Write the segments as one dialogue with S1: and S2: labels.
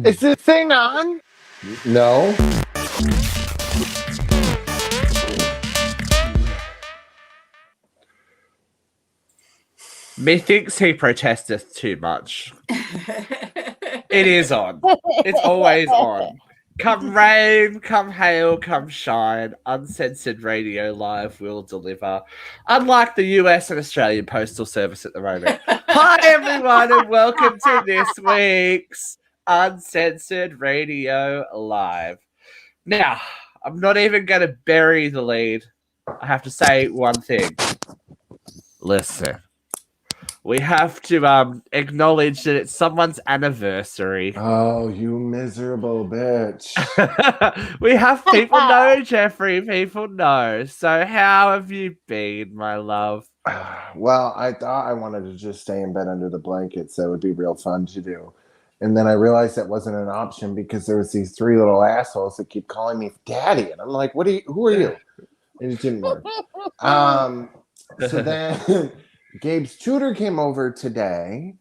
S1: Is this thing on?
S2: No.
S3: Methinks he protesteth too much. It is on. It's always on. Come rain, come hail, come shine, Uncensored Radio Live will deliver. Unlike the US and Australian Postal Service at the moment. Hi, everyone, and welcome to this week's Uncensored Radio Live. Now, I'm not even going to bury the lead. I have to say one thing. Listen. We have to acknowledge that it's someone's anniversary.
S2: Oh, you miserable bitch.
S3: We have people know, Jeffrey. People know. So how have you been, my love?
S2: Well, I thought I wanted to just stay in bed under the blankets. That would be real fun to do. And then I realized that wasn't an option because there was these three little assholes that keep calling me daddy. And I'm like, who are you? And it didn't work. So then Gabe's tutor came over today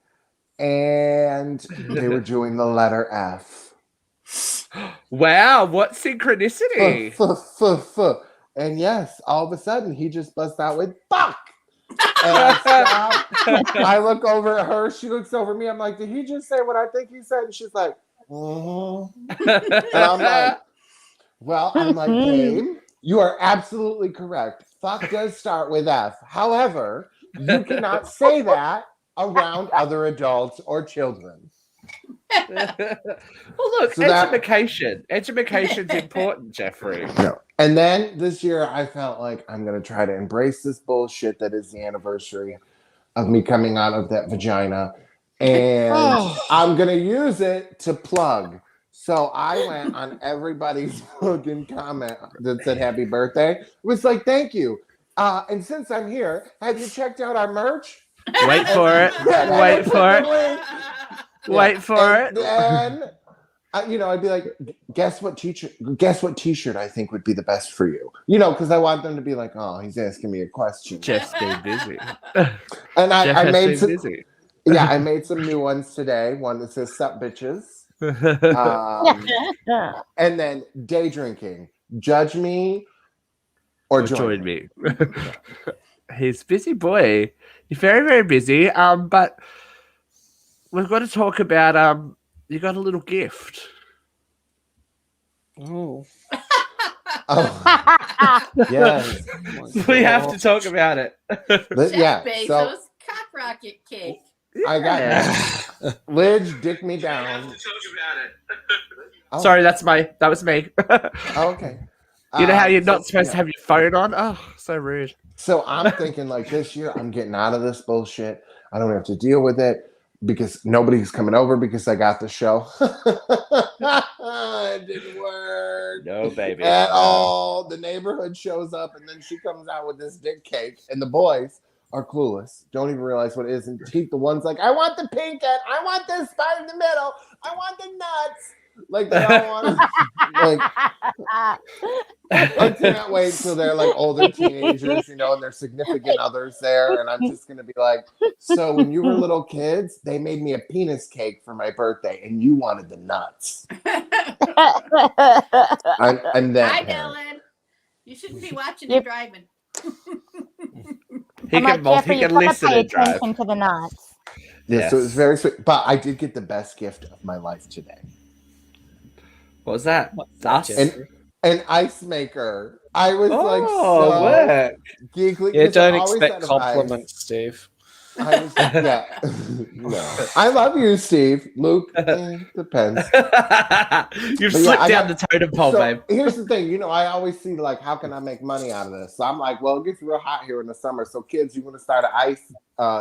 S2: and they were doing the letter F.
S3: Wow, what synchronicity.
S2: And yes, all of a sudden he just busts out with fuck. And I stop. I look over at her. She looks over at me. I'm like, did he just say what I think he said? And she's like, And I'm like, babe, you are absolutely correct. Fuck does start with F. However, you cannot say that around other adults or children.
S3: Well, look,
S2: So
S3: education. Education's important, Jeffrey.
S2: No. And then this year, I felt like I'm going to try to embrace this bullshit that is the anniversary of me coming out of that vagina. And I'm going to use it to plug. So I went on everybody's fucking comment that said happy birthday. It was like, thank you. And since I'm here, have you checked out our merch?
S3: Wait for it. Wait for it. Wait for it.
S2: And I'd be like, guess what t-shirt I think would be the best for you? Because I want them to be like, oh, he's asking me a question.
S3: Jeff's been busy.
S2: And I made some
S3: busy.
S2: Yeah, I made some new ones today. One that says sup bitches. And then day drinking. Judge me or join me.
S3: He's busy boy. He's very, very busy. But we've got to talk about you got a little gift.
S1: Oh.
S2: Yes.
S3: We have to talk about it.
S4: Jeff Bezos cock rocket cake.
S2: I got Lidge, dick me down.
S3: We have to talk about it. Sorry, that was me.
S2: Okay.
S3: You know how you're not supposed to have your phone on? Oh, so rude.
S2: So I'm thinking like this year, I'm getting out of this bullshit. I don't have to deal with it because nobody's coming over because I got the show. It didn't work.
S3: No, baby.
S2: At all. The neighborhood shows up and then she comes out with this dick cake and the boys are clueless. Don't even realize what it is. And the one's like, I want the pink and I want this spot in the middle. I want the nuts. Like they all want I can't wait till they're like older teenagers, and their significant others there. And I'm just gonna be like, so when you were little kids, they made me a penis cake for my birthday, and you wanted the nuts. And then
S4: Hi, Dylan. You shouldn't be watching and driving.
S3: He can listen and drive.
S5: Attention to the nuts.
S2: Yeah, so it was very sweet. But I did get the best gift of my life today.
S3: What was that?
S2: An ice maker. I was
S3: so
S1: geekly.
S6: Yeah, don't expect compliments, Steve.
S2: No. I love you, Steve. Luke, depends.
S3: You've slipped down the totem pole, babe.
S2: Here's the thing, I always see like, how can I make money out of this? So I'm like, well, it gets real hot here in the summer. So kids, you want to start an ice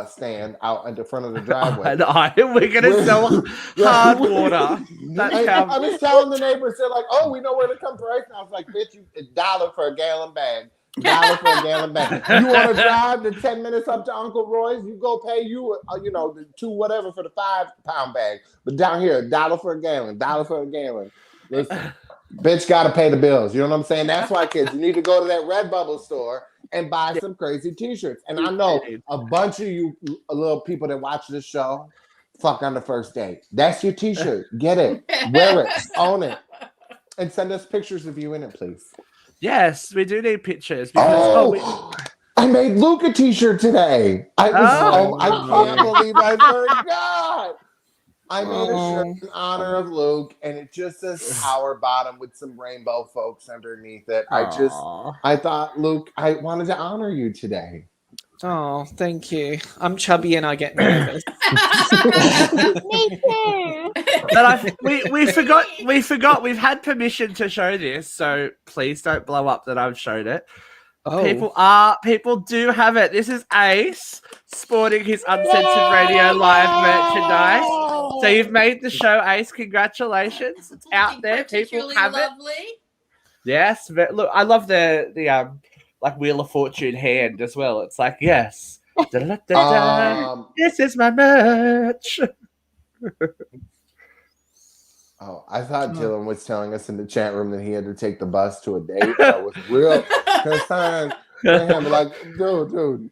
S2: stand out at the front of the driveway?
S3: We're gonna sell hard water.
S2: I was telling the neighbors, they're like, oh, we know where to come for ice. And I was like, bitch, $1 for a gallon bag. $1 for a gallon bag. You want to drive the 10 minutes up to Uncle Roy's? You go pay the $2 whatever for the 5-pound bag. But down here, $1 for a gallon. $1 for a gallon. Listen, bitch got to pay the bills. You know what I'm saying? That's why, kids, you need to go to that Redbubble store and buy some crazy T-shirts. And I know a bunch of you little people that watch this show fuck on the first date. That's your t-shirt. Get it. Wear it. Own it. And send us pictures of you in it, please.
S3: Yes, we do need pictures because
S2: I made Luke a t-shirt today. I can't believe I forgot. I made a shirt in honor of Luke, and it just says Power Bottom with some rainbow folks underneath it. I thought, Luke, I wanted to honor you today.
S6: Oh, thank you. I'm chubby and I get nervous.
S5: Me too.
S3: But we forgot we've had permission to show this, so please don't blow up that I've showed it.
S6: Oh.
S3: People do have it. This is Ace sporting his Uncensored Radio Live merchandise. So you've made the show, Ace. Congratulations. It's out there. People have lovely. It. Yes. Look, I love the like Wheel of Fortune hand as well. It's like, yes. This is my merch.
S2: Oh, I thought Dylan was telling us in the chat room that he had to take the bus to a date. I was real concerned. Like, dude.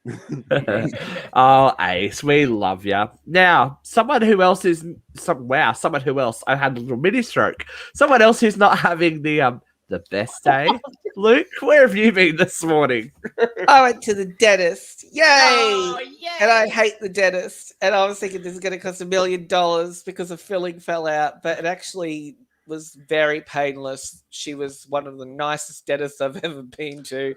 S3: Oh, Ace, we love you. Now, someone who else. I had a little mini stroke. Someone else who's not having the best day. Luke, where have you been this morning?
S6: I went to the dentist. Yay!
S4: Oh, yay!
S6: And I hate the dentist. And I was thinking this is going to cost $1 million because a filling fell out. But it actually was very painless. She was one of the nicest dentists I've ever been to.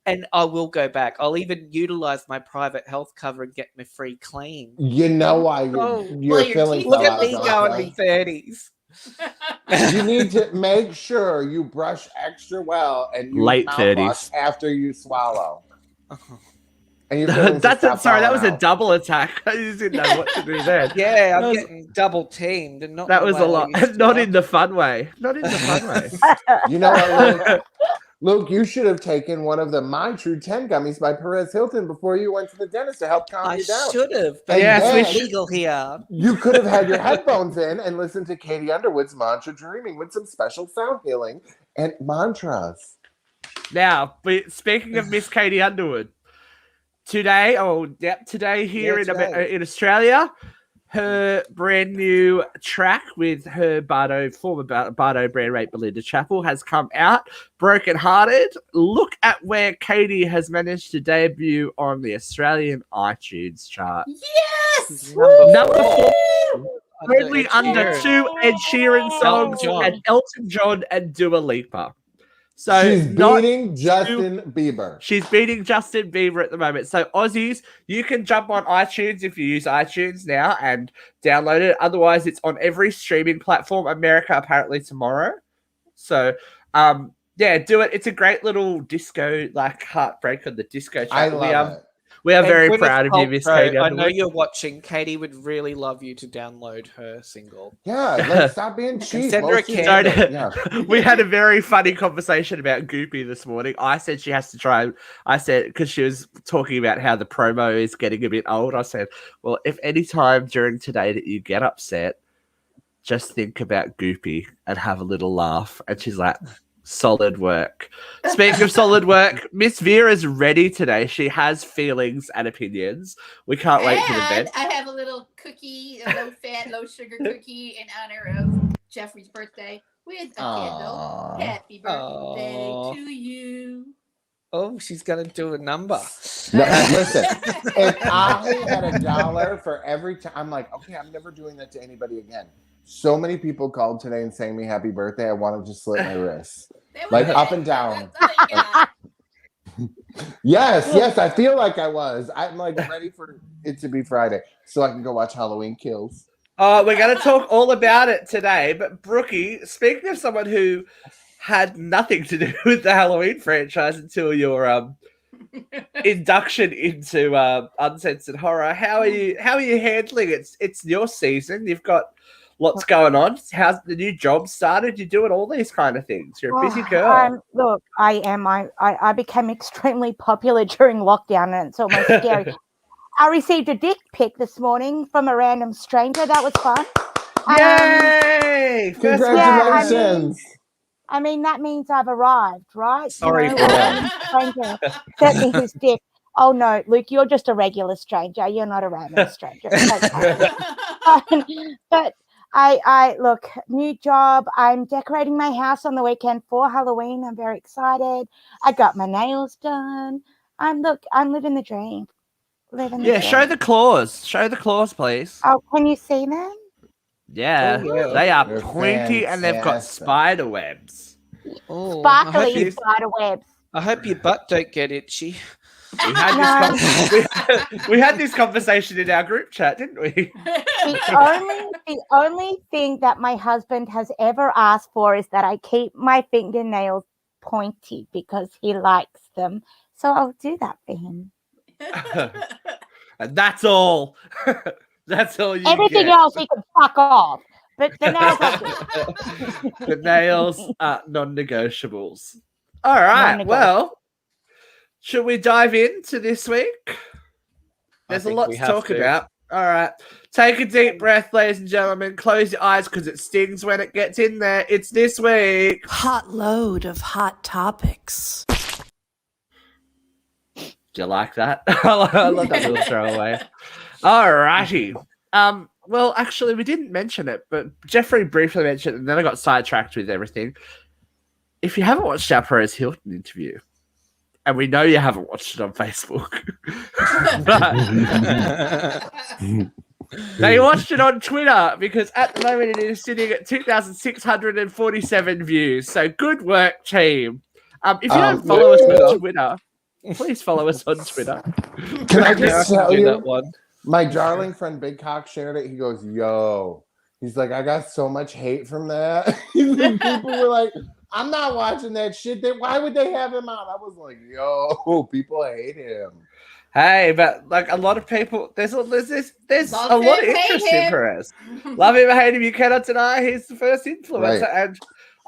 S6: And I will go back. I'll even utilize my private health cover and get my free clean.
S2: You know why you're filling
S6: Look at me going in 30s.
S2: You need to make sure you brush extra well and use
S3: late
S2: mouthwash after you swallow. And
S3: that was a double attack. I just didn't know what to do there.
S6: Yeah, I'm getting double teamed. And not
S3: that was a lot. Not in the fun way. Not in the fun way.
S2: You know what, Luke, you should have taken one of the My True 10 gummies by Perez Hilton before you went to the dentist to help calm you down.
S6: I should have.
S2: But
S6: yes, we're legal here.
S2: You could have had your headphones in and listened to Katie Underwood's Mantra Dreaming with some special sound healing and mantras.
S3: Now, speaking of Miss Katie Underwood, today here in Australia, her brand new track with her former Bardo brand rate Belinda Chappell has come out. Broken Hearted. Look at where Katie has managed to debut on the Australian iTunes chart.
S4: Yes!
S3: Number 4. Only under 2 Ed Sheeran songs and Elton John and Dua Lipa. So
S2: she's beating Justin Bieber.
S3: She's beating Justin Bieber at the moment. So Aussies, you can jump on iTunes if you use iTunes now and download it. Otherwise, it's on every streaming platform. America apparently tomorrow. So do it. It's a great little disco, like heartbreak on the disco chart.
S2: I love it.
S3: We are very proud of you, Miss Katie.
S6: I know you're watching. Katie would really love you to download her single.
S2: Yeah, let's stop being cheap.
S6: Send her a candle.
S3: We had a very funny conversation about Goopy this morning. I said she has to try. I said, because she was talking about how the promo is getting a bit old. I said, well, if any time during today that you get upset, just think about Goopy and have a little laugh. And she's like, solid work. Speaking of solid work, Miss Vera's ready today. She has feelings and opinions. We can't wait for the bed.
S4: I have a little cookie, a low-fat, low-sugar cookie in honor of Jeffrey's birthday with a candle. Happy birthday to you.
S6: Oh, she's going to do a number.
S2: No, listen, if I had $1 for every time, I'm like, okay, I'm never doing that to anybody again. So many people called today and saying me happy birthday. I wanted to slit my wrists. Like up and down. Yes, I feel like I was. I'm like ready for it to be Friday so I can go watch Halloween Kills.
S3: We're going to talk all about it today. But Brookie, speaking of someone who had nothing to do with the Halloween franchise until your induction into uncensored horror, how are you handling it? It's your season. You've got lots going on. How's the new job started? You're doing all these kind of things. You're a busy girl.
S5: Look, I am. I became extremely popular during lockdown, and it's almost scary. I received a dick pic this morning from a random stranger. That was fun.
S3: Yay!
S2: Congratulations.
S5: I mean, that means I've arrived, right?
S6: Sorry
S5: for that. Stranger sent me his dick. Oh no, Luke, you're just a regular stranger. You're not a random stranger. It's okay. But I look, new job. I'm decorating my house on the weekend for Halloween. I'm very excited. I got my nails done. I'm living the dream. Living the
S3: Yeah,
S5: dream.
S3: show the claws. Show the claws, please.
S5: Oh, can you see them?
S3: Yeah,
S6: yeah.
S3: they are
S2: They're
S3: pointy and they've got
S2: fantastic.
S3: spider webs.
S6: Oh, I hope
S5: Sparkly
S6: you-
S5: spider webs.
S6: I hope your butt don't get itchy.
S3: We had, we had this conversation in our group chat, didn't we?
S5: The only thing that my husband has ever asked for is that I keep my fingernails pointy because he likes them. So I'll do that for him.
S3: And that's all. That's all you
S5: Everything
S3: get.
S5: else he can fuck off. But the nails I'll do.
S3: The nails are non-negotiables. All right.
S5: Non-negotiable.
S3: Well, should we dive into this week? There's a
S6: think
S3: lot
S6: we
S3: to
S6: have
S3: talk
S6: to.
S3: about. All right. Take a deep breath, ladies and gentlemen. Close your eyes because it stings when it gets in there. It's this week.
S7: Hot load of hot topics.
S3: Do you like that? I love that little throwaway. All righty. Well, actually, we didn't mention it, but Jeffrey briefly mentioned it, and then I got sidetracked with everything. If you haven't watched our Perez Hilton interview, and we know you haven't watched it on Facebook, now you watched it on Twitter because at the moment it is sitting at 2,647 views. So good work, team. If you don't follow us on Twitter, please follow us on Twitter.
S2: Can I
S6: Yeah, I
S2: just
S6: can
S2: tell
S6: do
S2: you?
S6: that one.
S2: My darling friend Big Cock shared it. He goes, yo. He's like, I got so much hate from that. He's like, people were like, I'm not watching that shit. Why would they have him on? I was like, yo, people hate him.
S3: Hey, but like a lot of people, there's a
S4: Love
S3: lot of
S4: him, hate
S3: interest in
S4: him.
S3: Perez. Love him or hate him, you cannot deny he's the first influencer.
S2: Right.
S3: And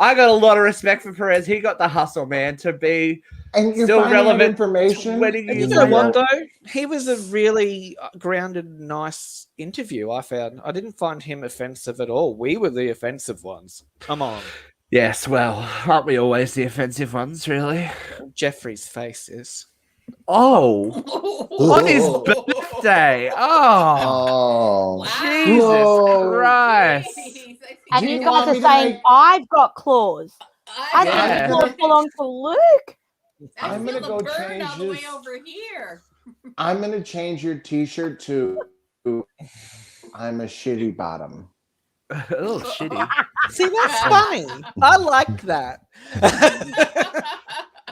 S3: I got a lot of respect for Perez. He got the hustle, man, to be
S2: And you're
S3: still
S2: finding out
S3: relevant
S2: information.
S3: 20
S6: And you
S3: years
S6: know
S3: later.
S6: what though? He was a really grounded, nice interview. I found. I didn't find him offensive at all. We were the offensive ones. Come on,
S3: Yes, well, aren't we always the offensive ones, really?
S6: Jeffrey's face is.
S3: Oh, on his birthday. Oh,
S2: Oh.
S3: Jesus
S2: Whoa.
S3: Christ.
S5: And
S2: Do
S5: you
S2: you
S5: guys
S2: want
S5: are
S2: me to
S5: saying
S2: make-
S5: I've got claws. I
S3: Yeah.
S5: think the claws belong to Luke.
S4: I
S2: I'm
S4: feel
S2: gonna
S4: the
S2: go
S4: burn
S2: change
S4: all the way
S2: this.
S4: over here.
S2: I'm going to change your t-shirt to I'm a shitty bottom.
S3: Oh, shitty.
S6: See, that's funny. I like that.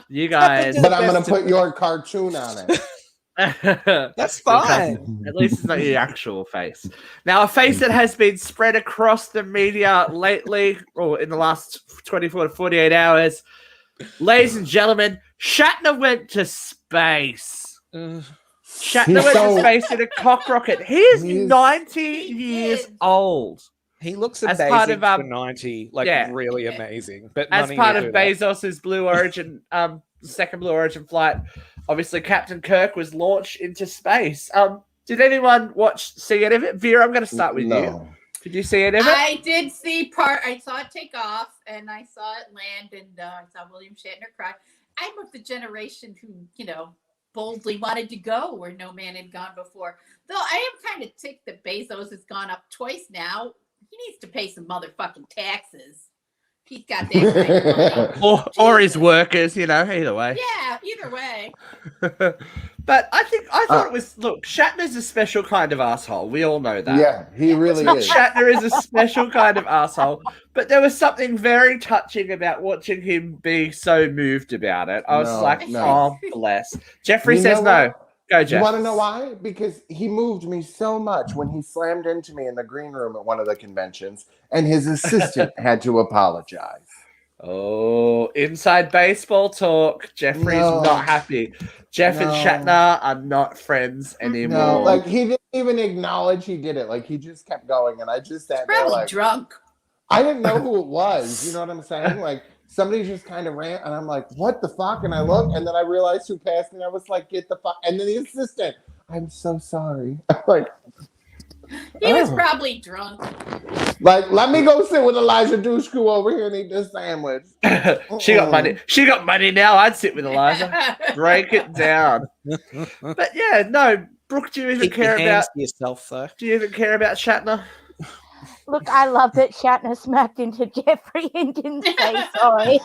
S3: You guys.
S2: But I'm going to put your cartoon on it.
S6: That's fine.
S3: At least it's not your actual face. Now, a face that has been spread across the media lately, or in the last 24 to 48 hours, ladies and gentlemen, Shatner went to space. Shatner went to space in a cock rocket. He is
S2: He's-
S3: 90
S4: He
S3: years
S4: is.
S3: old.
S6: He looks
S3: As
S6: amazing
S3: part of,
S6: for 90. Like,
S3: yeah.
S6: really amazing. But
S3: As
S6: none
S3: part
S6: you
S3: of
S6: do that.
S3: Bezos's Blue Origin, second Blue Origin flight, obviously Captain Kirk was launched into space. Did anyone see any of it? Vera, I'm going to start with you.
S2: No.
S3: Did you see any of it?
S4: I did see part. I saw it take off, and I saw it land, and I saw William Shatner cry. I'm of the generation who, boldly wanted to go where no man had gone before. Though I am kind of ticked that Bezos has gone up twice now. He needs to pay some motherfucking taxes. He's got that kind of money.
S3: Or his workers, either way.
S4: Yeah, either way.
S3: But I thought it was, look, Shatner's a special kind of asshole. We all know that.
S2: Yeah, he really is.
S3: Shatner is a special kind of asshole. But there was something very touching about watching him be so moved about it. I was
S2: No,
S3: like,
S2: no.
S3: oh, bless. Jeffrey
S2: You
S3: says
S2: know
S3: no.
S2: what?
S3: Go,
S2: You
S3: Jeff.
S2: want to know why? Because he moved me so much when he slammed into me in the green room at one of the conventions, and his assistant had to apologize.
S3: Oh, inside baseball talk. Jeffrey's
S2: No.
S3: not happy. Jeff and
S2: No.
S3: Shatner are not friends anymore.
S2: No, like he didn't even acknowledge he did it. Like he just kept going, and I just sat there
S4: Probably
S2: like
S4: drunk.
S2: I didn't know who it was. You know what I'm saying? Like somebody just kind of ran, and I'm like, "What the fuck?" And I looked, and then I realized who passed me. And I was like, "Get the fuck!" And then the assistant, "I'm so sorry." I'm like,
S4: He was
S2: Oh.
S4: probably drunk.
S2: Like, let me go sit with Elijah Dushku over here and eat this sandwich.
S3: She got money. She got money now. I'd sit with Eliza. Break it down. But yeah, no, Brooke, do you even
S6: Keep your
S3: care
S6: hands
S3: about?
S6: to yourself, though.
S3: Do you even care about Shatner?
S5: Look, I love that Shatner smacked into Jeffrey and didn't say sorry.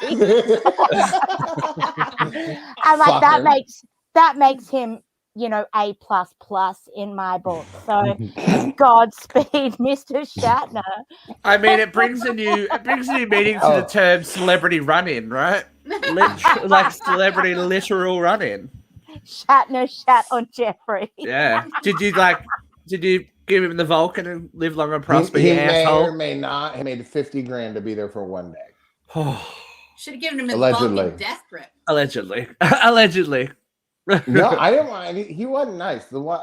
S5: I'm like, that makes him, A++ in my book. So Godspeed, Mr. Shatner.
S3: I mean, it brings a new meaning to the term celebrity run-in, right? Like celebrity literal run-in.
S5: Shatner shat on Jeffrey.
S3: Yeah. Did you give him the Vulcan and live long and prosper,
S2: he
S3: you
S2: may
S3: asshole?
S2: or may not. He made $50,000 to be there for one day.
S4: Should have given him his
S2: Allegedly.
S4: Vulcan death grip.
S3: Allegedly. Allegedly.
S2: No, I didn't want. He wasn't nice. The one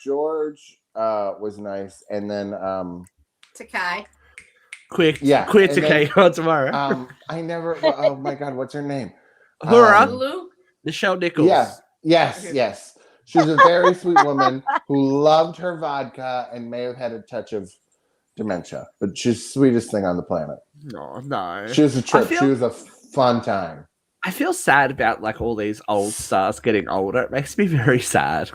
S2: George was nice, and then
S4: Takai.
S3: Quick
S2: Yeah,
S3: to
S2: and then,
S3: KO tomorrow.
S2: I never. Oh my God, what's her name?
S3: Hurrah.
S4: Lulu?
S3: Michelle Nichols.
S2: Yeah. Yes. She's a very sweet woman who loved her vodka and may have had a touch of dementia, but she's the sweetest thing on the planet.
S3: No.
S2: She was a trip. She was a fun time.
S3: I feel sad about like all these old stars getting older. It makes me very sad.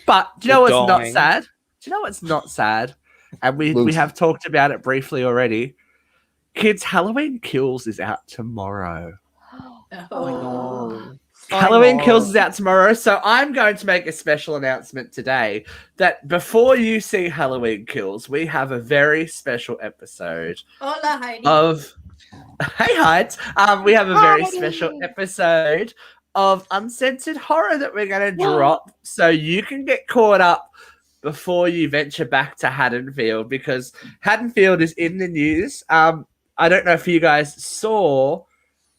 S3: But do you know what's not sad? Do you know what's not sad? And we have talked about it briefly already. Kids, Halloween Kills is out tomorrow.
S4: Oh.
S3: Halloween Kills is out tomorrow, so I'm going to make a special announcement today that before you see Halloween Kills, we have a very special episode
S4: Hola, Heidi.
S3: of Hey Heights. We have a very special episode of uncensored horror that we're going to drop so you can get caught up before you venture back to Haddonfield, because Haddonfield is in the news. I don't know if you guys saw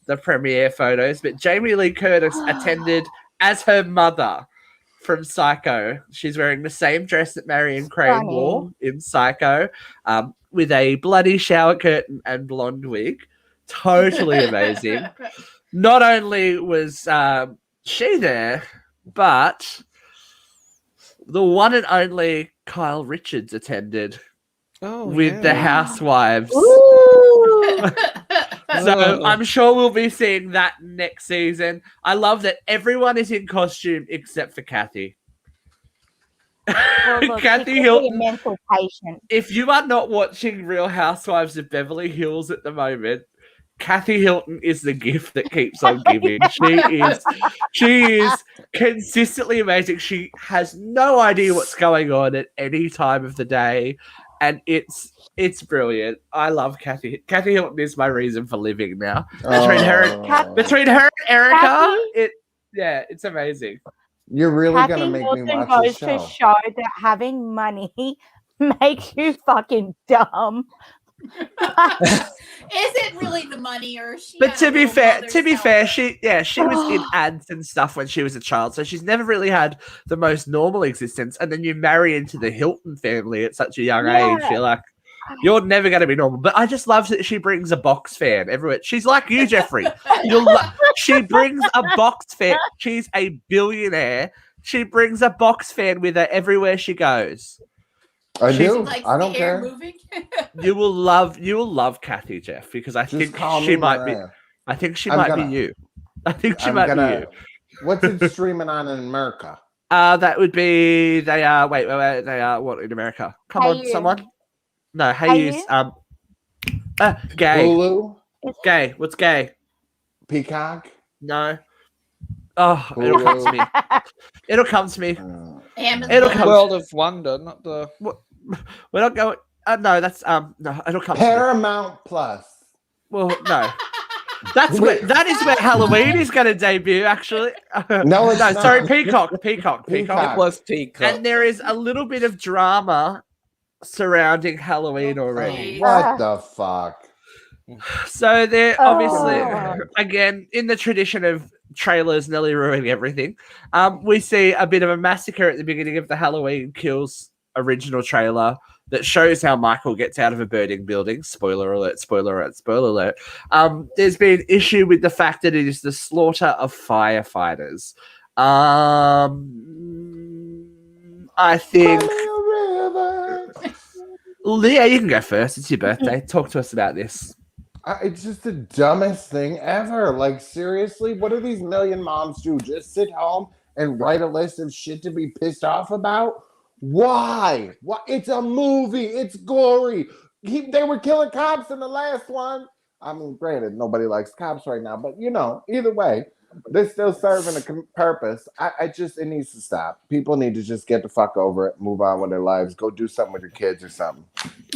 S3: the premiere photos, but Jamie Lee Curtis attended as her mother from Psycho. She's wearing the same dress that Marion Crane wore in Psycho, with a bloody shower curtain and blonde wig. Totally amazing. Not only was she there, but the one and only Kyle Richards attended with the housewives. So I'm sure we'll be seeing that next season. I love that everyone is in costume except for Kathy.
S5: Well, look,
S3: Kathy
S5: he could
S3: Hilton.
S5: be a mental patient.
S3: If you are not watching Real Housewives of Beverly Hills at the moment, Kathy Hilton is the gift that keeps on giving. She is consistently amazing. She has no idea what's going on at any time of the day, and it's brilliant. I love Kathy. Kathy Hilton is my reason for living now. Between her and Erica, it's amazing.
S2: You're really
S5: Kathy
S2: gonna make
S5: Hilton
S2: me watch
S5: goes
S2: this show.
S5: to show that having money makes you fucking dumb.
S4: Is it really the money, or is she?
S3: But to be fair, she was in ads and stuff when she was a child, so she's never really had the most normal existence. And then you marry into the Hilton family at such a young age, you're like, you're never going to be normal. But I just love that she brings a box fan everywhere. She's like you, Jeffrey. She brings a box fan. She's a billionaire. She brings a box fan with her everywhere she goes.
S2: I do. I don't care.
S3: You will love Kathy, Jeff, because I think she might be. I think she might be you. I think she might be you.
S2: What's it streaming on in America?
S3: That would be they are. Wait. They are what in America? Come on, someone. No, Hey You's gay.
S2: Hulu?
S3: Gay. What's gay?
S2: Peacock?
S3: No. Oh, it'll come to me. It'll come to me.
S4: It'll
S6: come. World of Wonder, not the.
S3: We're not going. No, that's no. It'll come.
S2: Paramount Plus.
S3: Well, no. That is where Halloween is going to debut. Actually,
S2: no, it's not.
S3: Sorry, Peacock.
S6: Plus Peacock.
S3: And there is a little bit of drama surrounding Halloween already.
S2: What the fuck?
S3: So they're obviously, again, in the tradition of trailers nearly ruining everything, we see a bit of a massacre at the beginning of the Halloween Kills original trailer that shows how Michael gets out of a burning building. Spoiler alert, spoiler alert, spoiler alert. There's been issue with the fact that it is the slaughter of firefighters. I think Leah, you can go first. It's your birthday. Talk to us about this.
S2: It's just the dumbest thing ever. Like, seriously, what do these million moms do? Just sit home and write a list of shit to be pissed off about? Why? Why? It's a movie. It's gory. They were killing cops in the last one. I mean, granted, nobody likes cops right now, but either way, they're still serving a purpose. It needs to stop. People need to just get the fuck over it, move on with their lives, go do something with your kids or something.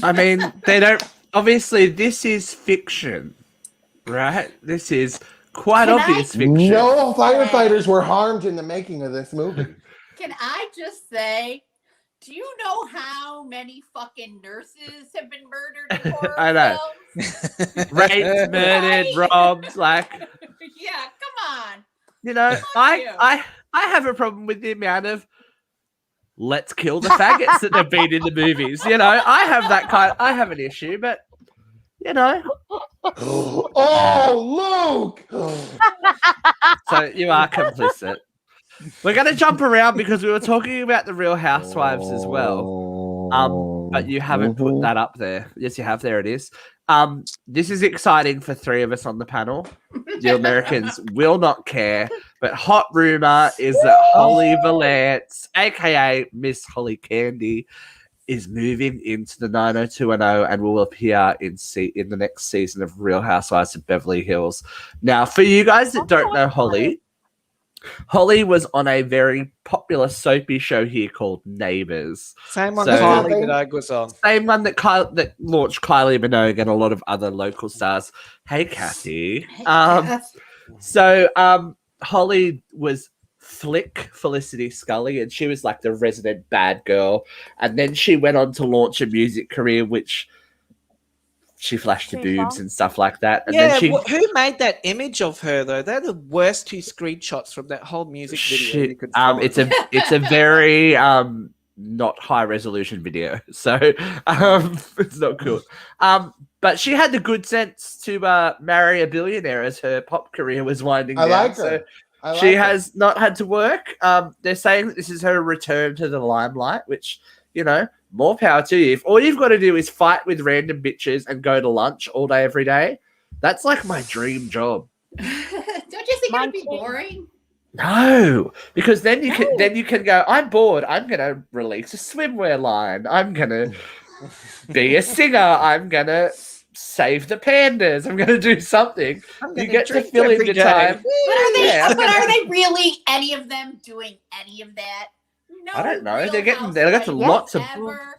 S3: I mean, they don't. Obviously, this is fiction, right? This is quite obvious fiction.
S2: No firefighters were harmed in the making of this movie.
S4: Can I just say, do you know how many fucking nurses have been murdered in horror
S3: I know.
S4: films?
S3: Raped, murdered, robbed, like.
S4: Yeah, come on.
S3: You know,
S4: you.
S3: I have a problem with the amount of let's kill the faggots that have been in the movies. You know, I have an issue, but you know.
S2: Oh, Luke!
S3: So you are complicit. We're gonna jump around because we were talking about the Real Housewives as well. But you haven't put that up there. Yes, you have. There it is. This is exciting for three of us on the panel. The Americans will not care. But hot rumor is that Holly Valance, aka Miss Holly Candy, is moving into the 90210 and will appear in the next season of Real Housewives of Beverly Hills. Now, for you guys that don't know Holly was on a very popular soapy show here called Neighbours.
S6: Same one
S3: So-
S6: Kylie Minogue was on.
S3: Same one that launched Kylie Minogue and a lot of other local stars. Hey, Kathy. So Holly was Flick Felicity Scully, and she was like the resident bad girl. And then she went on to launch a music career, which she flashed her boobs and stuff like that. And
S6: Yeah,
S3: then she,
S6: who made that image of her though? They're the worst two screenshots from that whole music video. You could find.
S3: it's a very not high resolution video, so it's not cool. But she had the good sense to marry a billionaire as her pop career was winding down.
S2: I like
S3: So
S2: her.
S3: she has not had to work. They're saying that this is her return to the limelight, which, you know, more power to you. If all you've got to do is fight with random bitches and go to lunch all day, every day, that's like my dream job.
S4: Don't you think it would be boring?
S3: No, because then you can go, I'm bored. I'm going to release a swimwear line. I'm going to be a singer. I'm going to save the pandas. I'm going to do something. You get to fill in the time.
S4: But are they really, any of them, doing any of that? No,
S3: I don't know.
S4: Real
S3: They got
S4: Housewife
S3: lots of
S4: ever,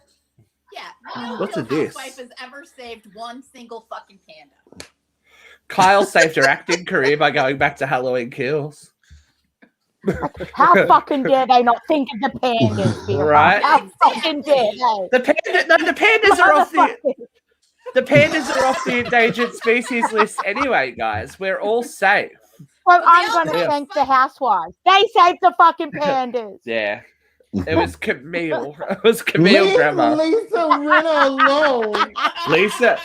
S4: no
S3: What's
S4: Real
S3: of this?
S4: Housewife has ever saved one single fucking panda.
S3: Kyle saved her acting career by going back to Halloween Kills.
S5: How fucking dare they not think of the pandas, Vera?
S3: Right?
S5: How fucking dare they?
S3: The pandas are off the pandas are off the endangered species list anyway, guys. We're all safe.
S5: Well, I'm going to thank the housewives. They saved the fucking pandas.
S3: Yeah. It was Camille. It was Camille
S2: Leave
S3: Grandma.
S2: Lisa Rinna alone.
S3: Lisa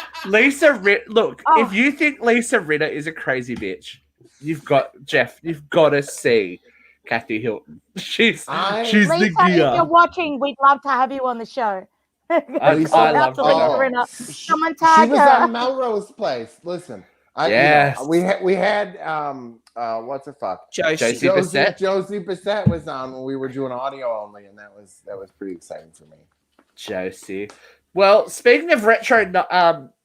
S3: Rinna. Look,
S5: Oh.
S3: if you think Lisa Rinna is a crazy bitch, you've got to see Kathy Hilton. She's
S5: Lisa,
S3: the
S5: if you're
S3: gear.
S5: watching, we'd love to have you on the show.
S3: I love her.
S5: Someone
S2: She
S5: tag
S2: was
S5: her.
S2: on Melrose Place. Listen,
S3: Yes.
S2: we had what's the fuck?
S3: Josie Bissett.
S2: Josie Bissett was on when we were doing audio only, and that was pretty exciting for me.
S3: Josie. Well, speaking of retro,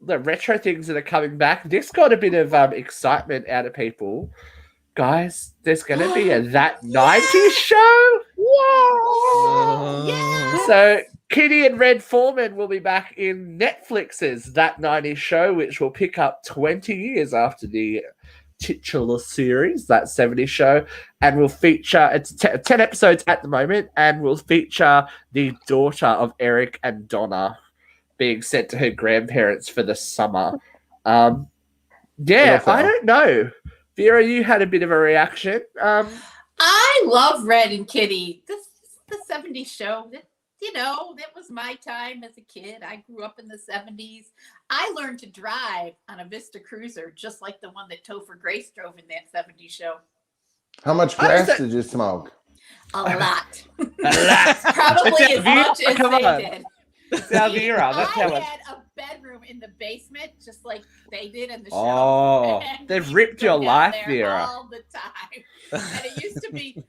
S3: the retro things that are coming back, this got a bit of excitement out of people. Guys, there's going to be a That 90s show.
S5: Yeah.
S3: So Kitty and Red Foreman will be back in Netflix's That 90s show, which will pick up 20 years after the titular series, That 70s show, and will feature, it's 10 episodes at the moment, and will feature the daughter of Eric and Donna being sent to her grandparents for the summer. I don't know. Vera, you had a bit of a reaction.
S4: I love Red and Kitty. This is the 70s show. That was my time as a kid. I grew up in the 70s. I learned to drive on a Vista Cruiser, just like the one that Topher Grace drove in that 70s show.
S2: How much grass did you smoke?
S4: A lot.
S3: A lot.
S4: Probably as much as
S3: Come
S4: they
S3: on.
S4: did.
S3: It's our Vera. That's
S4: I
S3: how it.
S4: had a bedroom in the basement, just like they did in the show.
S3: Oh,
S4: And
S3: they've
S4: we
S3: ripped
S4: would go
S3: your
S4: down
S3: life,
S4: there
S3: Vera.
S4: all the time. And it used to be,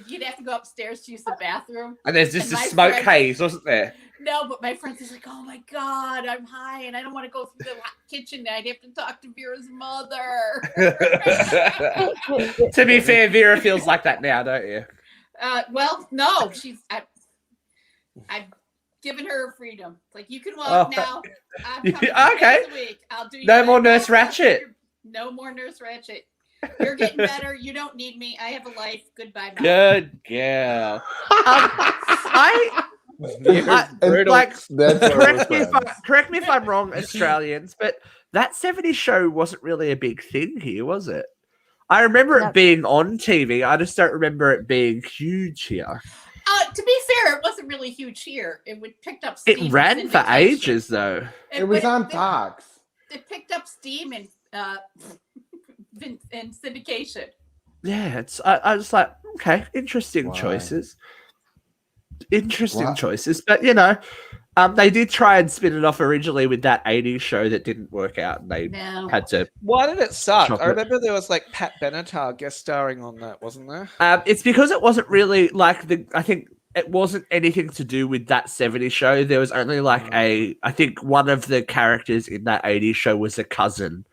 S4: you'd have to go upstairs to use the bathroom.
S3: And there's just
S4: And
S3: a
S4: my
S3: smoke
S4: friend-
S3: haze, wasn't there?
S4: No, but my friends is like, oh my God, I'm high and I don't want to go through the kitchen. I'd have to talk to Vera's mother.
S3: To be fair, Vera feels like that now, don't you?
S4: Well, no, I've given her freedom. It's like, you can walk
S3: Oh.
S4: now. I'm
S3: You-
S4: coming
S3: okay.
S4: once a week. I'll do you
S3: No more
S4: whatever
S3: Nurse
S4: I want.
S3: Ratchet.
S4: No more Nurse Ratchet. You're getting better. You don't need me. I have a life. Goodbye, Mom.
S3: Good girl. I
S6: Brutal.
S3: like.
S2: That's why
S3: Correct
S2: we're
S3: me,
S2: friends.
S3: correct me if I'm wrong, Australians, but that 70s show wasn't really a big thing here, was it? I remember
S5: No.
S3: it being on TV. I just don't remember it being huge here.
S4: To be fair, it wasn't really huge here. Picked up steam.
S3: It
S4: in
S3: ran for
S4: syndication.
S3: ages, though.
S2: It was on Fox.
S4: It picked up steam in syndication.
S3: Yeah, I was like, okay, interesting
S2: Why?
S3: choices. Interesting
S2: Why?
S3: choices. But, you know, they did try and spin it off originally with that 80s show that didn't work out, and they
S4: No.
S3: had to.
S6: Why did it suck?
S3: Chocolate.
S6: I remember there was like Pat Benatar guest starring on that, wasn't there?
S3: It's because it wasn't really like I think it wasn't anything to do with that 70s show. There was only like I think one of the characters in that 80s show was a cousin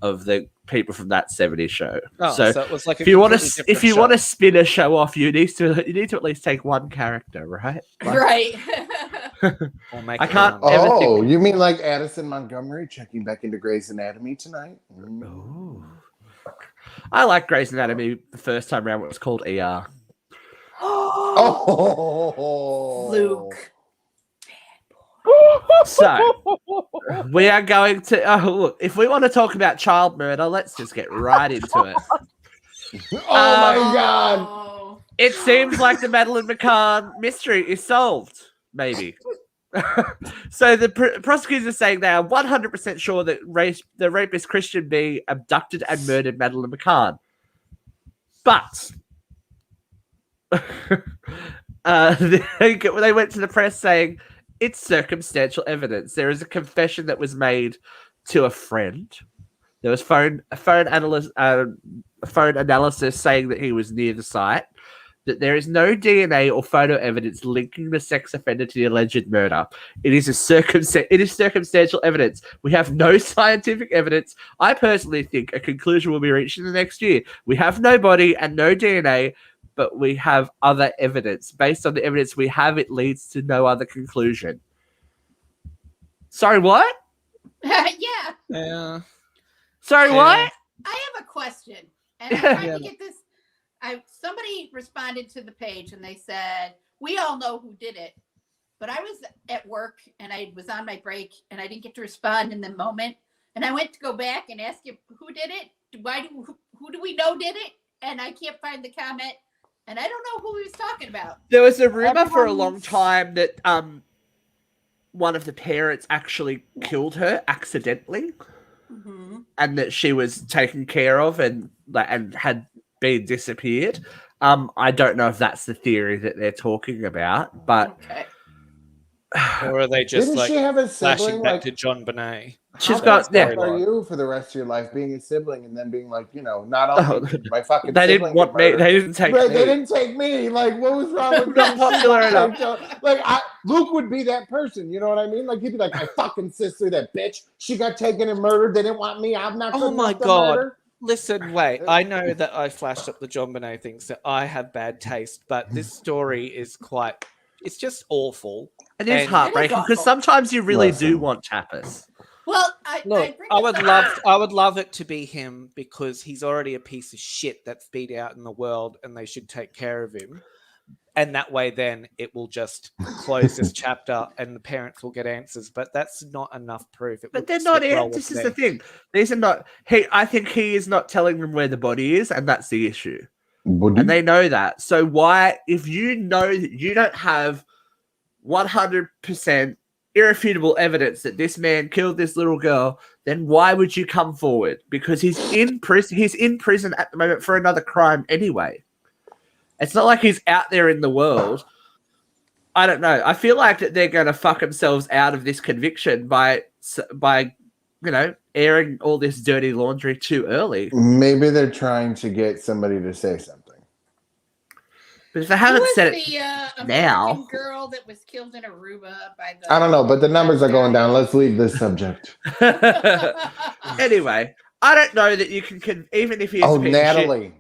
S3: of the people from that 70s show.
S6: Oh,
S3: so
S6: it was like a
S3: if you want
S6: completely
S3: to
S6: different show.
S3: spin a show off, you need to at least take one character, right? Like,
S4: Right.
S6: Or make
S3: I
S6: it
S3: can't-
S6: one.
S3: Everything-
S2: Oh, you mean like Addison Montgomery checking back into Grey's Anatomy tonight? Mm.
S3: Ooh. I like Grey's Anatomy the first time around. It was called ER.
S2: Oh,
S4: Luke.
S3: So we are going to. Oh, look! If we want to talk about child murder, let's just get right into it.
S2: Oh my God!
S4: Oh.
S3: It seems like the Madeleine McCann mystery is solved. Maybe. So the prosecutors are saying they are 100% sure that the rapist Christian B abducted and murdered Madeleine McCann. But they went to the press saying it's circumstantial evidence. There is a confession that was made to a friend. There was phone analysis saying that he was near the site. That there is no DNA or photo evidence linking the sex offender to the alleged murder. It is circumstantial evidence. We have no scientific evidence. I personally think a conclusion will be reached in the next year. We have no body and no DNA, but we have other evidence. Based on the evidence we have, it leads to no other conclusion. Sorry, what?
S4: Yeah.
S6: Yeah.
S3: Sorry,
S6: Yeah.
S3: what?
S4: I have a question. And I'm trying
S6: Yeah.
S4: to get this. Somebody responded to the page and they said, we all know who did it. But I was at work and I was on my break and I didn't get to respond in the moment. And I went to go back and ask him who did it. Who do we know did it? And I can't find the comment. And I don't know who he was talking about.
S3: There was a rumor for a long time that one of the parents actually killed her accidentally, and that she was taken care of and had been disappeared. I don't know if that's the theory that they're talking about, but
S4: Okay.
S6: Or are they just
S2: Didn't
S6: like
S2: she have a
S6: flashing
S2: sibling?
S6: back
S2: Like,
S6: to John Bonet?
S3: she's
S2: how
S3: got
S2: fucked up
S6: yeah.
S2: are you for the rest of your life being a sibling and then being like, not only did my fucking
S3: they
S2: sibling
S3: didn't want
S2: get
S3: me.
S2: murdered,
S3: They didn't take
S2: right,
S3: me.
S2: they didn't take me. Like, what was wrong with
S3: Not
S2: me?
S3: popular enough.
S2: Like, Luke would be that person. You know what I mean? Like, he'd be like, my fucking sister, that bitch. She got taken and murdered. They didn't want me. I'm not.
S6: Oh
S2: good
S6: my
S2: enough to
S6: God.
S2: murder.
S6: Listen, wait. I know that I flashed up the John Bonet thing, so I have bad taste, but this story is it's just awful.
S3: It is
S6: And-
S3: heartbreaking
S4: It is
S3: because
S4: awful.
S3: sometimes you really do
S2: Listen.
S3: want tapas.
S4: Well,
S6: Look,
S4: bring
S6: I
S4: this
S6: would
S4: up.
S6: love it to be him because he's already a piece of shit that's beat out in the world and they should take care of him. And that way then it will just close this chapter and the parents will get answers. But that's not enough proof. It
S3: But
S6: would
S3: they're
S6: just
S3: not.
S6: get rolled
S3: This
S6: with
S3: is the
S6: them.
S3: thing. These are not. I think he is not telling them where the body is, and that's the issue. And they know that. So why, if you know that you don't have 100% irrefutable evidence that this man killed this little girl, then why would you come forward? Because he's in prison. He's in prison at the moment for another crime anyway. It's not like he's out there in the world. I don't know. I feel like that they're going to fuck themselves out of this conviction by airing all this dirty laundry too early.
S2: Maybe they're trying to get somebody to say something.
S3: But if they
S4: Who
S3: haven't
S4: was
S3: said
S4: the
S3: it
S4: American
S3: now,
S4: girl that was killed in Aruba by the?
S2: I don't know, but the numbers are going down. Let's leave this subject.
S3: anyway, I don't know that you can even if he is
S2: Oh,
S3: a piece of shit-
S2: Natalie.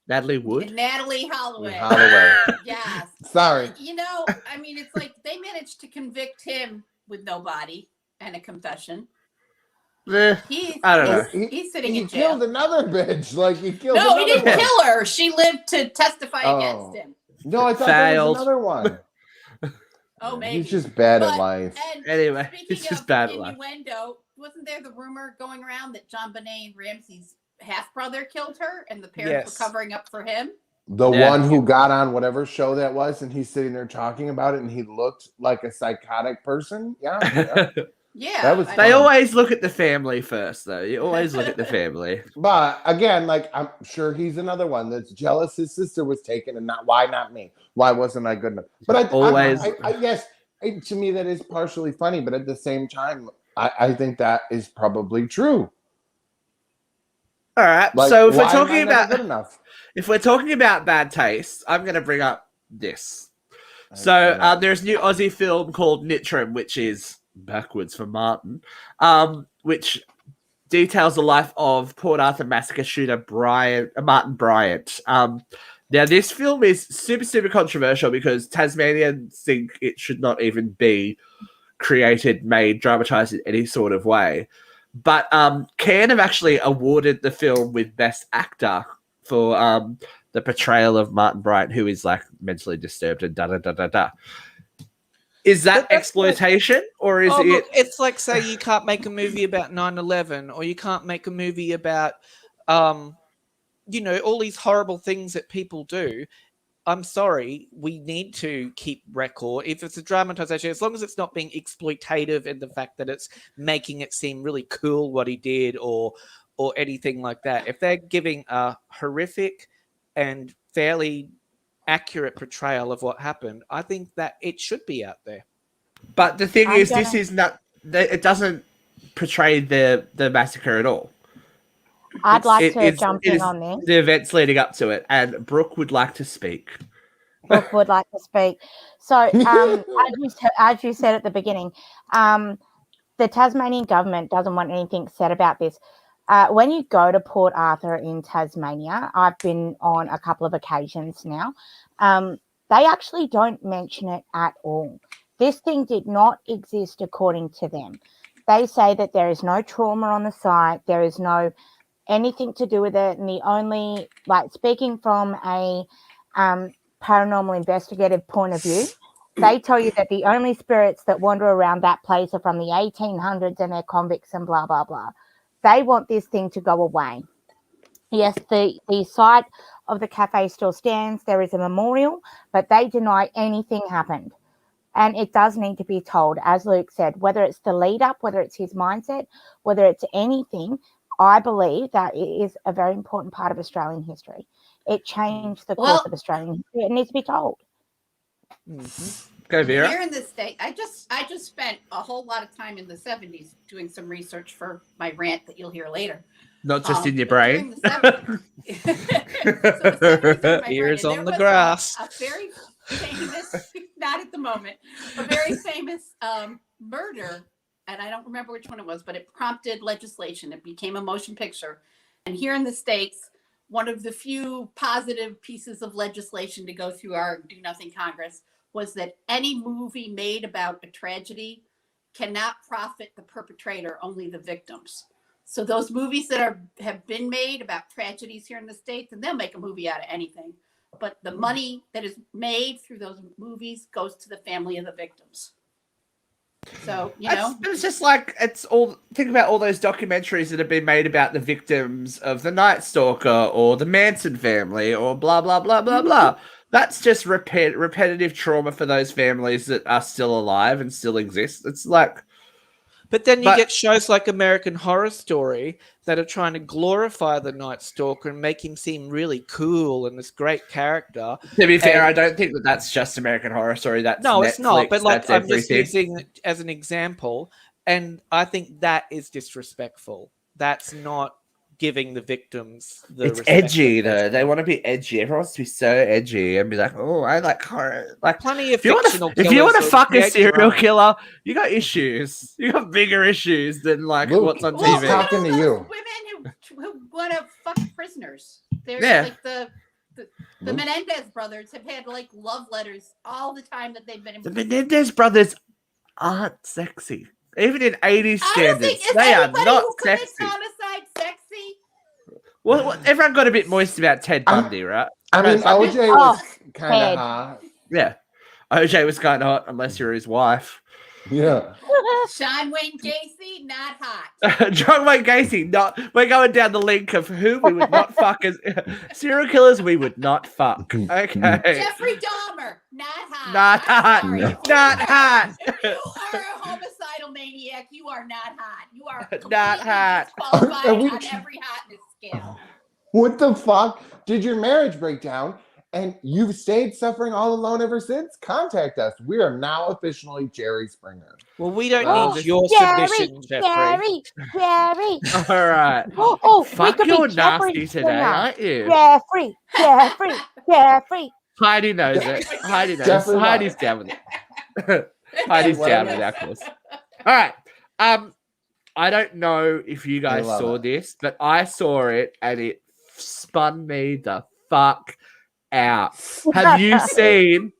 S3: Natalie Wood.
S4: Natalie Holloway.
S2: Holloway.
S4: Yes.
S2: Sorry.
S4: You know, I mean, it's like they managed to convict him with no body and a confession. I don't know.
S3: He's
S4: sitting
S2: he
S4: in jail.
S2: killed another bitch. Like he killed.
S4: No, he
S2: another
S4: didn't
S2: one.
S4: kill her. She lived to testify
S2: Oh.
S4: against him.
S2: No, I thought there
S3: Failed.
S2: was another one.
S4: Oh, maybe.
S2: He's just bad at
S4: But-
S2: life.
S4: And
S3: Anyway,
S4: speaking
S3: it's just
S4: of
S3: bad at life.
S4: innuendo, wasn't there the rumor going around that John Bonet and Ramsey's half brother killed her, and the parents
S6: Yes.
S4: were covering up for him?
S2: The
S3: Yeah.
S2: one who got on whatever show that was, and he's sitting there talking about it, and he looked like a psychotic person. Yeah.
S4: Yeah,
S2: That was
S4: I
S3: They
S4: know.
S3: always look at the family first, though. You always look at the family.
S2: But again, like I'm sure he's another one that's jealous his sister was taken, and why not me? Why wasn't I good enough? But yes, to me that is partially funny, but at the same time, I think that is probably true.
S3: All right.
S2: Like,
S3: So if we're
S2: why am I
S3: talking
S2: never
S3: about
S2: good enough,
S3: if we're talking about bad taste, I'm going to bring up this. So there's a new Aussie film called Nitram, which is backwards for Martin, which details the life of Port Arthur massacre shooter Martin Bryant. Now, this film is super controversial because Tasmanians think it should not even be created, made, dramatized in any sort of way. But Cannes have actually awarded the film with Best Actor for the portrayal of Martin Bryant, who is like mentally disturbed and da-da-da-da-da. Is that
S6: But that's
S3: exploitation or is it...
S6: Look, it's like, say, you can't make a movie about 9/11 or you can't make a movie about, all these horrible things that people do. I'm sorry, we need to keep record. If it's a dramatization, as long as it's not being exploitative in the fact that it's making it seem really cool what he did or anything like that. If they're giving a horrific and fairly accurate portrayal of what happened, I think that it should be out there.
S3: But the thing is, this is not... It doesn't portray the massacre at all.
S5: I'd like to jump
S3: it
S5: in
S3: is
S5: on this.
S3: the events leading up to it, and Brooke would like to speak.
S5: Brooke would like to speak. So, as you said at the beginning, the Tasmanian government doesn't want anything said about this. When you go to Port Arthur in Tasmania, I've been on a couple of occasions now, they actually don't mention it at all. This thing did not exist according to them. They say that there is no trauma on the site, there is no anything to do with it, and the only, like, speaking from a paranormal investigative point of view, they tell you that the only spirits that wander around that place are from the 1800s and they're convicts and blah blah blah. They want this thing to go away. Yes, the site of the cafe still stands, there is a memorial, but they deny anything happened. And it does need to be told, as Luke said, whether it's the lead up, whether it's his mindset, whether it's anything. I believe that it is a very important part of Australian history. It changed the course of Australian history. It needs to be told.
S3: Go, Vera.
S4: Here in the state, I just spent a whole lot of time in the 70s doing some research for my rant that you'll hear later.
S3: Not just in your brain.
S6: Ears on the grass.
S4: A very famous, not at the moment, a very famous murder, and I don't remember which one it was, but it prompted legislation. It became a motion picture. And here in the States, one of the few positive pieces of legislation to go through our Do Nothing Congress was that any movie made about a tragedy cannot profit the perpetrator, only the victims. So those movies that have been made about tragedies here in the States, and they'll make a movie out of anything, but the money that is made through those movies goes to the family of the victims. So,
S3: it's just like, it's all, think about all those documentaries that have been made about the victims of the Night Stalker or the Manson family or blah, blah, blah, blah, blah. That's just repetitive trauma for those families that are still alive and still exist. It's like,
S6: But then you
S3: But-
S6: get shows like American Horror Story that are trying to glorify the Night Stalker and make him seem really cool and this great character.
S3: To be fair,
S6: And-
S3: I don't think that's just American Horror Story. That's
S6: No,
S3: Netflix,
S6: it's not. But like,
S3: that's
S6: I'm just
S3: everything.
S6: using it as an example, and I think that is disrespectful. That's not giving the victims the
S3: It's
S6: respect
S3: edgy
S6: that
S3: though.
S6: should.
S3: They want to be edgy. Everyone wants to be so edgy and be like, "Oh, I like horror." Like,
S6: Plenty of
S3: if you
S6: fictional
S3: want to
S6: killers
S3: fuck a
S6: create
S3: serial
S6: drama.
S3: killer, you got issues. You got bigger issues than like
S2: Luke,
S3: what's on
S2: Well,
S4: Well,
S3: TV.
S4: look at
S2: talking
S4: all
S2: to
S4: those
S2: you.
S4: women who want to fuck prisoners. They're
S3: Yeah.
S4: like the
S2: Luke?
S4: Menendez brothers have had like love letters all the time that they've been in
S3: The
S4: prison.
S3: Menendez brothers aren't sexy, even in 80s
S4: I don't
S3: standards.
S4: think is
S3: They are
S4: anybody
S3: not
S4: who commits
S3: sexy.
S4: homicide sexy.
S3: Well, everyone got a bit moist about Ted
S2: I'm-
S3: Bundy, right?
S2: I mean,
S3: Bundy?
S2: OJ was kind
S5: Ted.
S2: of hot.
S3: Yeah, OJ was kind of hot, unless you're his wife.
S2: Yeah.
S4: Sean Wayne Gacy, not hot.
S3: John Wayne Gacy, not. We're going down the link of who we would not fuck as serial killers. We would not fuck. Okay,
S4: Jeffrey Dahmer, not hot.
S3: not
S4: I'm
S3: hot,
S4: sorry.
S3: not hot.
S4: If you are a homicidal maniac, you are not hot. You are
S3: Not
S4: completely
S3: hot.
S4: disqualified
S2: Are we-
S4: on every hotness scale.
S2: What the fuck? Did your marriage break down and you've stayed suffering all alone ever since? Contact us. We are now officially Jerry Springer.
S6: Well, we don't
S2: Oh,
S6: need your
S5: Jerry,
S6: submission, Jeffrey.
S5: Jerry.
S3: All right.
S5: Oh, we
S3: Fuck,
S5: could
S3: you're
S5: be Jeffrey
S3: nasty today,
S5: Springer.
S3: aren't you?
S5: Jeffrey.
S3: Heidi knows it. Heidi knows.
S2: Jeffrey
S3: Heidi's down with it. Heidi's down with that course. All right. I don't know if you guys
S2: love
S3: saw
S2: it.
S3: this, but I saw it and it spun me the fuck out. Have you seen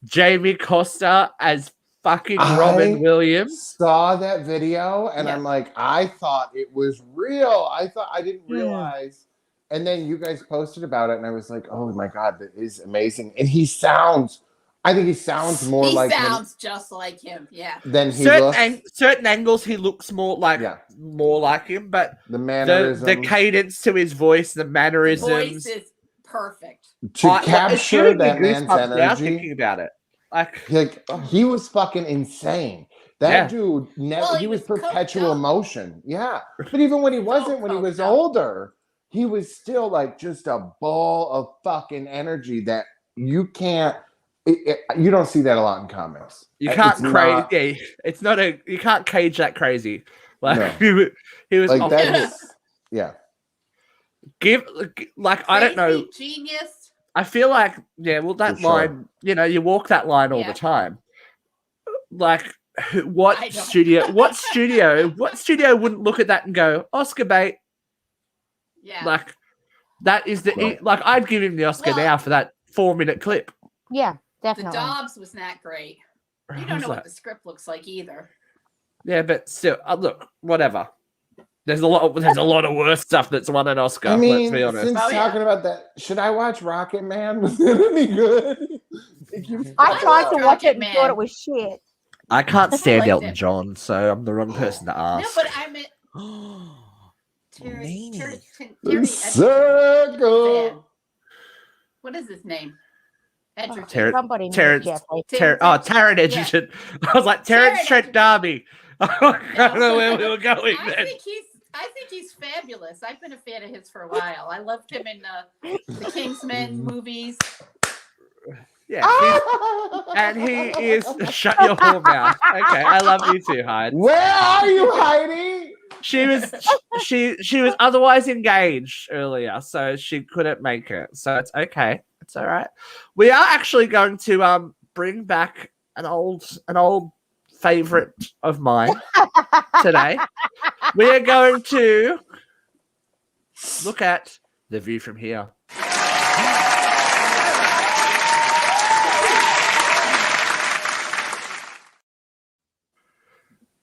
S3: Jamie Costa as fucking Robin
S2: I
S3: Williams?
S2: Saw that video and
S3: Yeah.
S2: I'm like, I thought it was real. I didn't
S5: Yeah.
S2: realize. And then you guys posted about it and I was like, oh my God, that is amazing. And I think he sounds more
S4: He
S2: like him
S4: sounds just like him. Yeah.
S2: than he
S3: Certain,
S2: looks.
S3: certain angles he looks more like him, but
S2: The
S3: the
S2: mannerisms.
S3: cadence to his voice, the
S4: The
S3: mannerisms.
S4: voice is perfect.
S2: to
S3: It's
S2: capture
S3: giving me
S2: that man's
S3: goosebumps now
S2: energy.
S3: thinking about it. Like,
S2: Like he was fucking insane. That
S3: Yeah.
S2: dude never
S4: Well,
S2: he
S4: he
S2: was
S4: was coked
S2: perpetual
S4: up.
S2: motion. Yeah. But even when he
S4: He's all
S2: wasn't, when he
S4: coked
S2: was
S4: up.
S2: older, he was still like just a ball of fucking energy that you can't you don't see that a lot in comics.
S3: you
S2: It's
S3: can't
S2: not-
S3: crazy. It's not a. You can't cage that crazy. Like
S2: No.
S3: he was
S2: Like
S3: off-
S2: that's yeah.
S3: I don't know.
S4: Crazy Genius.
S3: I feel like well that
S2: For sure.
S3: line. You walk that line all
S4: Yeah.
S3: the time. Like what
S4: I don't.
S3: studio? What studio? What studio wouldn't look at that and go Oscar bait?
S4: Yeah.
S3: Like that is the
S2: Right.
S3: like I'd give him the Oscar
S4: Well-
S3: now for that 4-minute clip.
S5: Yeah,
S4: the
S5: definitely.
S4: Dobbs was not great. You
S3: I
S4: don't
S3: was
S4: know
S3: like,
S4: what the script looks like either.
S3: yeah, but still, look, whatever. There's a lot of worse stuff that's won an Oscar.
S2: I mean,
S3: let's be honest.
S2: since
S4: Oh, yeah.
S2: talking about that, should I watch Rocket Man? Was it any good?
S5: I tried to watch it and
S4: Rocket
S5: thought
S4: Man.
S5: it was shit.
S3: I can't stand
S4: liked
S3: Elton
S4: it.
S3: John, so I'm the wrong person to
S4: No,
S3: ask.
S4: but I meant Terry
S6: Meanie.
S4: Edgerton
S2: Circle.
S4: fan. What is his name? Edgerton.
S3: Terry-
S5: Somebody knew
S3: Terrence-
S5: Jeffrey.
S3: Taron Egerton. I was like Terrence
S4: Taron
S3: Trent
S4: Egerton.
S3: D'Arby. I don't know where we were going
S4: I
S3: then.
S4: think he's fabulous. I've been a fan of his for a while. I loved him in the Kingsman movies.
S3: Yeah, and he is. Shut your whole mouth. Okay, I love you too, Hyde.
S2: Where are you, Heidi?
S3: She was otherwise engaged earlier, so she couldn't make it. So it's okay. It's all right. We are actually going to bring back an old favorite of mine today. We are going to look at The View from Here.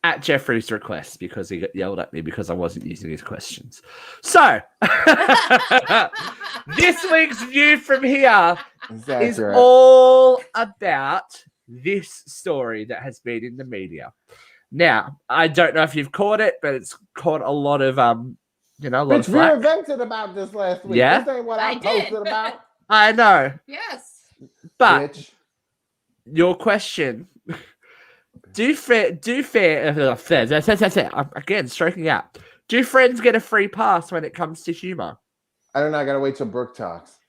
S3: At Jeffrey's request, because he got yelled at me because I wasn't using his questions. So, this week's View from Here
S2: Is
S3: is
S2: accurate.
S3: all about this story that has been in the media. Now, I don't know if you've caught it, but it's caught a lot of a lot of
S2: Bitch, we
S3: flack.
S2: vented about this last week.
S3: Yeah?
S2: This ain't what I
S4: I did.
S2: posted about.
S3: I know,
S4: Yes.
S3: but
S2: Bitch.
S3: your question Again, stroking out. Do friends get a free pass when it comes to humor?
S2: I don't know. I gotta wait till Brooke talks.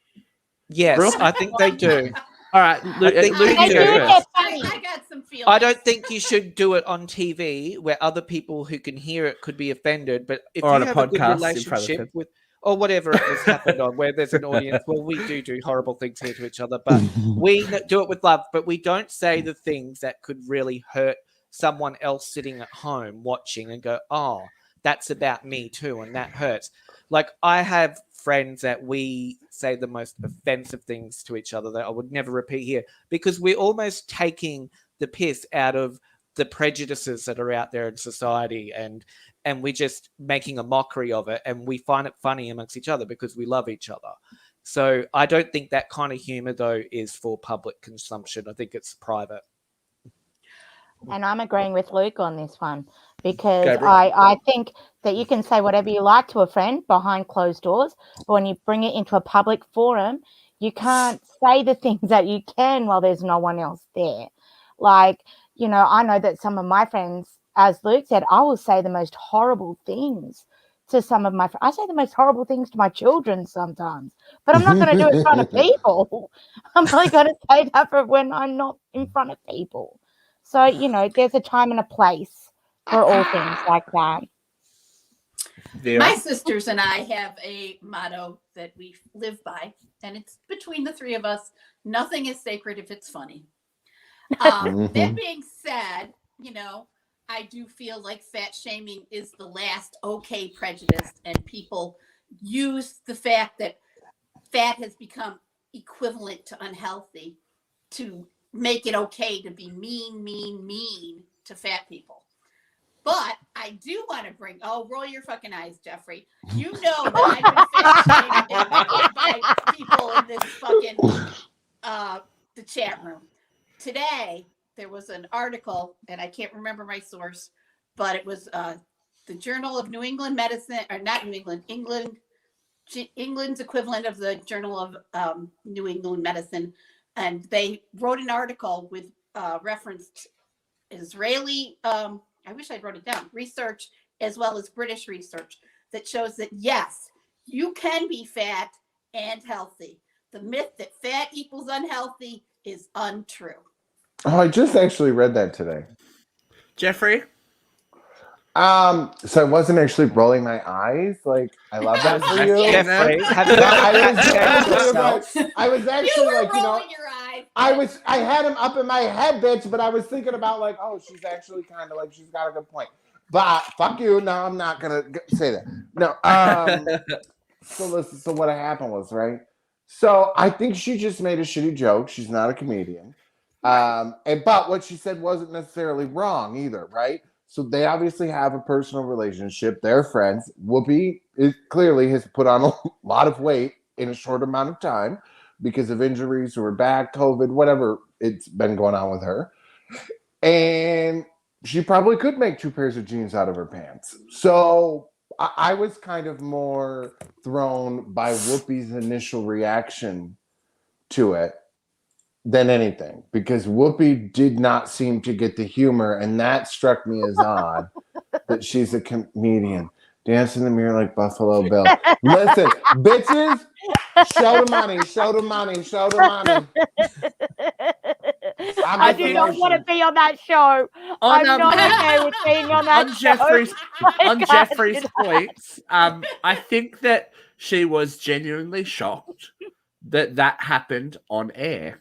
S6: Yes,
S3: Brooke?
S6: I think they do.
S3: All right, Luke,
S6: think
S3: Luke,
S6: they
S3: you
S6: do
S3: go
S6: get
S3: first.
S4: I got some feelings.
S6: I don't think you should do it on TV where other people who can hear it could be offended. But if
S3: Or
S6: you
S3: on a
S6: have a good
S3: podcast in front of
S6: relationship
S3: them.
S6: with, or whatever it was happened on, where there's an audience, well, we do horrible things here to each other, but we do it with love. But we don't say the things that could really hurt someone else sitting at home watching and go, oh, that's about me too, and that hurts. Like, I have friends that we say the most offensive things to each other that I would never repeat here, because we're almost taking the piss out of the prejudices that are out there in society, and we're just making a mockery of it, and we find it funny amongst each other because we love each other. So I don't think that kind of humor, though, is for public consumption. I think it's private.
S5: And I'm agreeing with Luke on this one, because
S3: Go, Brooke.
S5: I think that you can say whatever you like to a friend behind closed doors, but when you bring it into a public forum, you can't say the things that you can while there's no one else there. Like, you know, I know that some of my friends, as Luke said, I will say the most horrible things to some of my friends. I say the most horrible things to my children sometimes, but I'm not going to do it in front of people. I'm only going to say that for when I'm not in front of people. So, you know, there's a time and a place for all things like that.
S4: My sisters and I have a motto that we live by, and it's between the three of us: nothing is sacred if it's funny. That being said, you know, I do feel like fat shaming is the last okay prejudice, and people use the fact that fat has become equivalent to unhealthy to make it okay to be mean to fat people. But I do want to bring, roll your fucking eyes, Jeffrey. You know that I've been fat shamed by people in this fucking the chat room. Today, there was an article, and I can't remember my source, but it was the Journal of New England Medicine, or not New England, England's equivalent of the Journal of New England Medicine. And they wrote an article with referenced Israeli, I wish I wrote it down, research, as well as British research that shows that, yes, you can be fat and healthy. The myth that fat equals unhealthy is untrue.
S2: Oh, I just actually read that today.
S3: Jeffrey?
S2: So I wasn't actually rolling my eyes. Like, I love that for you.
S6: Jeffrey, have you
S2: I was actually
S4: You were
S2: like, you know,
S4: rolling your eyes.
S2: I had him up in my head, bitch, but I was thinking about like, oh, she's actually kind of like, she's got a good point. But fuck you. No, I'm not gonna say that. No. So listen. So what happened was, right. So I think she just made a shitty joke. She's not a comedian. But what she said wasn't necessarily wrong either, right? So they obviously have a personal relationship. They're friends. Whoopi clearly has put on a lot of weight in a short amount of time because of injuries to her back, COVID, whatever it's been going on with her. And she probably could make 2 pairs of jeans out of her pants. So I was kind of more thrown by Whoopi's initial reaction to it than anything, because Whoopi did not seem to get the humor, and that struck me as odd that she's a comedian. Dance in the mirror like Buffalo Bill. Listen, bitches, show the money, show the money, show the money.
S5: I do not want to be on that show. I'm not okay with being on that show.
S3: On Jeffrey's points, I think that she was genuinely shocked that happened on air.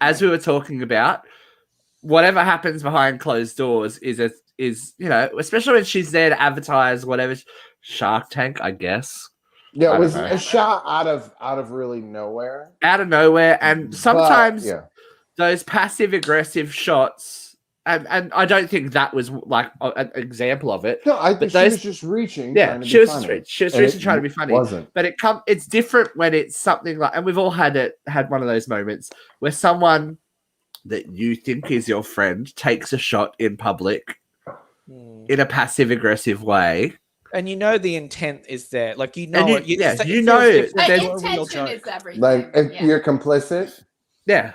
S3: As we were talking about, whatever happens behind closed doors is you know, especially when she's there to advertise whatever Shark Tank, I guess.
S2: Yeah, it was a shot out of really nowhere.
S3: Out of nowhere, and sometimes those passive aggressive shots, and I don't think that was like an example of it.
S2: No, I think she was just reaching.
S3: Yeah, she was reaching trying to be funny.
S2: Wasn't.
S3: But it's different when it's something like, and we've all had one of those moments where someone that you think is your friend takes a shot in public in a passive aggressive way.
S6: And you know the intent is there. Like, you know it.
S3: You know
S4: intention is everything.
S2: Like, if you're complicit.
S3: Yeah.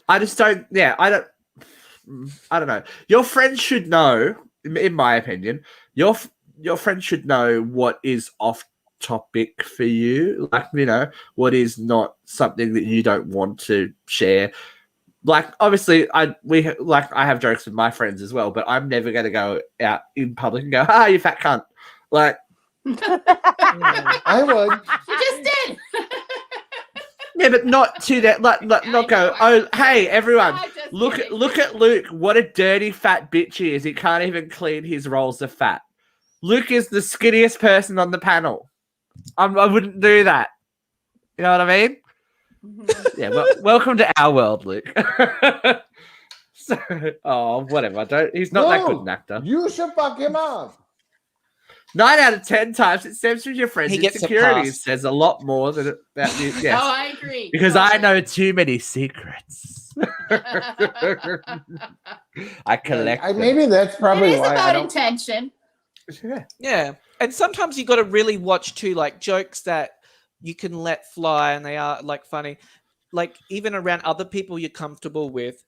S3: I just don't. Yeah, I don't. I don't know. Your friends should know, in my opinion, your friends should know what is off topic for you. Like, you know, what is not something that you don't want to share. Like, obviously, I have jokes with my friends as well, but I'm never going to go out in public and go, "Ah, you fat cunt." Like,
S2: I would.
S4: You just did.
S3: yeah, but not to that. Like, not go. Oh, hey, everyone, look at Luke. What a dirty fat bitch he is. He can't even clean his rolls of fat. Luke is the skinniest person on the panel. I wouldn't do that. You know what I mean? Yeah, well, welcome to our world, Luke. So, whatever. He's not that good an actor.
S2: You should fuck him up.
S3: 9 out of 10 times it stems from your friends'
S6: He gets a
S3: insecurities.
S6: pass.
S3: Says a lot more than about you. Yes.
S4: Oh, I agree.
S3: Because I know too many secrets. I collect them.
S2: Maybe that's probably
S4: It is
S2: why I
S4: about
S2: don't.
S4: intention.
S3: Yeah.
S6: Yeah. And sometimes you got to really watch too, like jokes that you can let fly and they are like funny. Like even around other people you're comfortable with,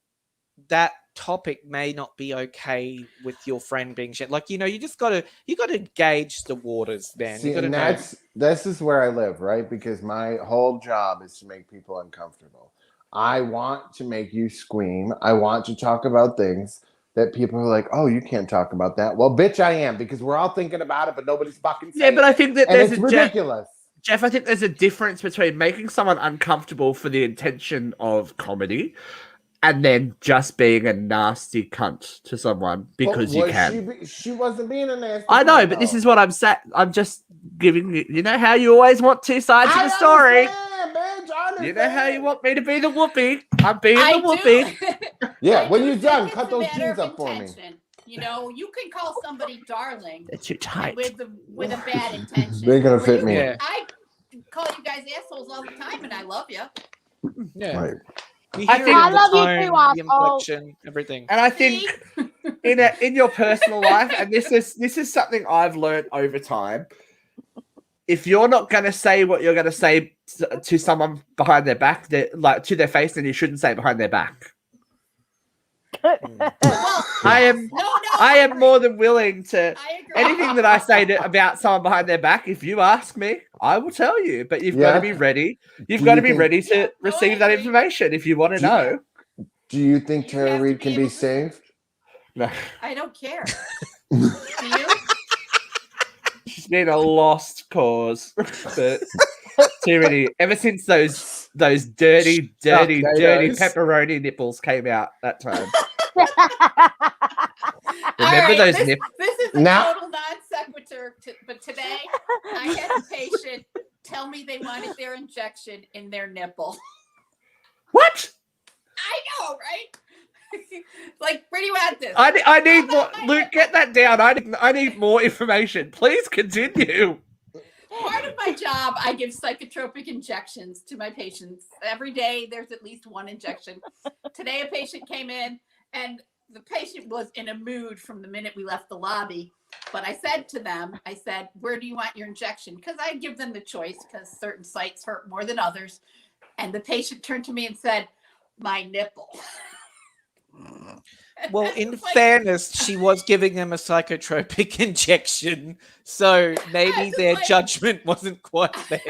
S6: that topic may not be okay with your friend being shit. Like, you know, you gotta gauge the waters, man.
S2: See,
S6: You gotta
S2: and
S6: know.
S2: this is where I live, right? Because my whole job is to make people uncomfortable. I want to make you scream. I want to talk about things that people are like, "Oh, you can't talk about that." Well, bitch, I am, because we're all thinking about it, but nobody's fucking saying
S3: Yeah, but I
S2: it.
S3: think that
S2: And
S3: there's
S2: it's
S3: a
S2: ridiculous.
S3: Jeff, I think there's a difference between making someone uncomfortable for the intention of comedy and then just being a nasty cunt to someone because you can.
S2: She wasn't being a nasty.
S3: I know,
S2: cunt,
S3: but this
S2: though.
S3: is what I'm saying. I'm just giving you know how you always want two sides of the story.
S2: Understand, bitch, I understand.
S3: You know how you want me to be the whoopee. I'm being the
S4: I
S3: whoopee.
S4: do.
S2: Yeah,
S4: I
S2: when
S4: do
S2: you're
S4: think
S2: done,
S4: it's
S2: ut
S4: a
S2: those
S4: matter
S2: jeans
S4: of
S2: up for me.
S4: intention. You know, you can call somebody darling
S3: They're too tight.
S4: with a bad intention.
S2: They're gonna
S4: Or
S2: fit
S4: you
S2: me.
S4: can-
S6: Yeah.
S4: I call you guys assholes all the time, and I love you.
S6: Yeah.
S2: Right.
S6: You
S3: I
S6: hear
S3: think-
S6: it in
S5: I
S6: the
S5: love you
S6: tone,
S5: too,
S6: the
S5: asshole.
S6: inflection, everything.
S3: And I think in your personal life, and this is something I've learned over time. If you're not going to say what you're going to say to someone behind their back, like to their face, then you shouldn't say it behind their back.
S4: Well,
S3: I am
S4: no,
S3: I am more than willing to
S4: I agree.
S3: anything that I say about someone behind their back. If you ask me, I will tell you. But you've got
S2: Yeah.
S3: to be ready. You've
S2: Do
S3: got
S2: you
S3: to be
S2: think-
S3: ready to
S4: Yeah, no, I
S3: receive that
S4: agree.
S3: information if you want to
S2: Do-
S3: know.
S2: Do you think
S4: You
S2: Tara
S4: have to
S2: Reid
S4: be
S2: can be
S4: able to-
S2: saved?
S3: No,
S4: I don't care. Do you?
S3: she's been a lost cause. But too many. Ever since those dirty
S2: Sharknadoes.
S3: pepperoni nipples came out that time.
S4: All
S3: Remember
S4: right,
S3: those
S4: this,
S3: nipples?
S4: this is a
S2: Now-
S4: total non sequitur, but today I had a patient tell me they wanted their injection in their nipple.
S3: What?
S4: I know, right? Like, where do you at this?
S3: I need more. Luke, get that down. I need more information. Please continue.
S4: Part of my job, I give psychotropic injections to my patients. Every day, there's at least one injection. Today, a patient came in, and the patient was in a mood from the minute we left the lobby. But I said to them, where do you want your injection? Because I give them the choice because certain sites hurt more than others. And the patient turned to me and said, my nipple.
S6: Well, in
S4: It's like-
S6: fairness, she was giving them a psychotropic injection, so maybe
S4: just
S6: their
S4: like-
S6: judgment wasn't quite there.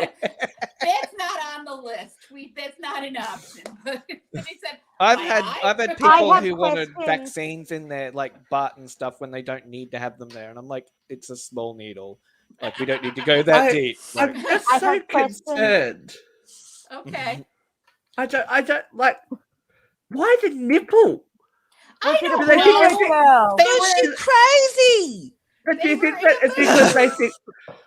S4: That's not on the list. That's not an option. But he said,
S6: I've
S4: my
S6: had
S4: eye?
S6: people
S5: have
S6: who wanted
S5: questions.
S6: vaccines in their like butt and stuff when they don't need to have them there, and I'm like, it's a small needle. Like we don't need to go that deep.
S3: I'm
S6: Like,
S3: just
S5: I
S3: so
S5: have questions.
S3: concerned.
S4: Okay.
S3: I don't like. Why the nipple?
S4: I
S5: Was it a
S4: don't
S3: But they
S5: boy
S3: think-
S5: or
S3: they
S5: a
S3: think-
S5: girl?
S4: They
S6: oh,
S4: were-
S6: she's crazy.
S3: But do
S4: They
S3: you think
S4: were
S3: that
S4: in
S3: it's
S4: a
S3: because they think,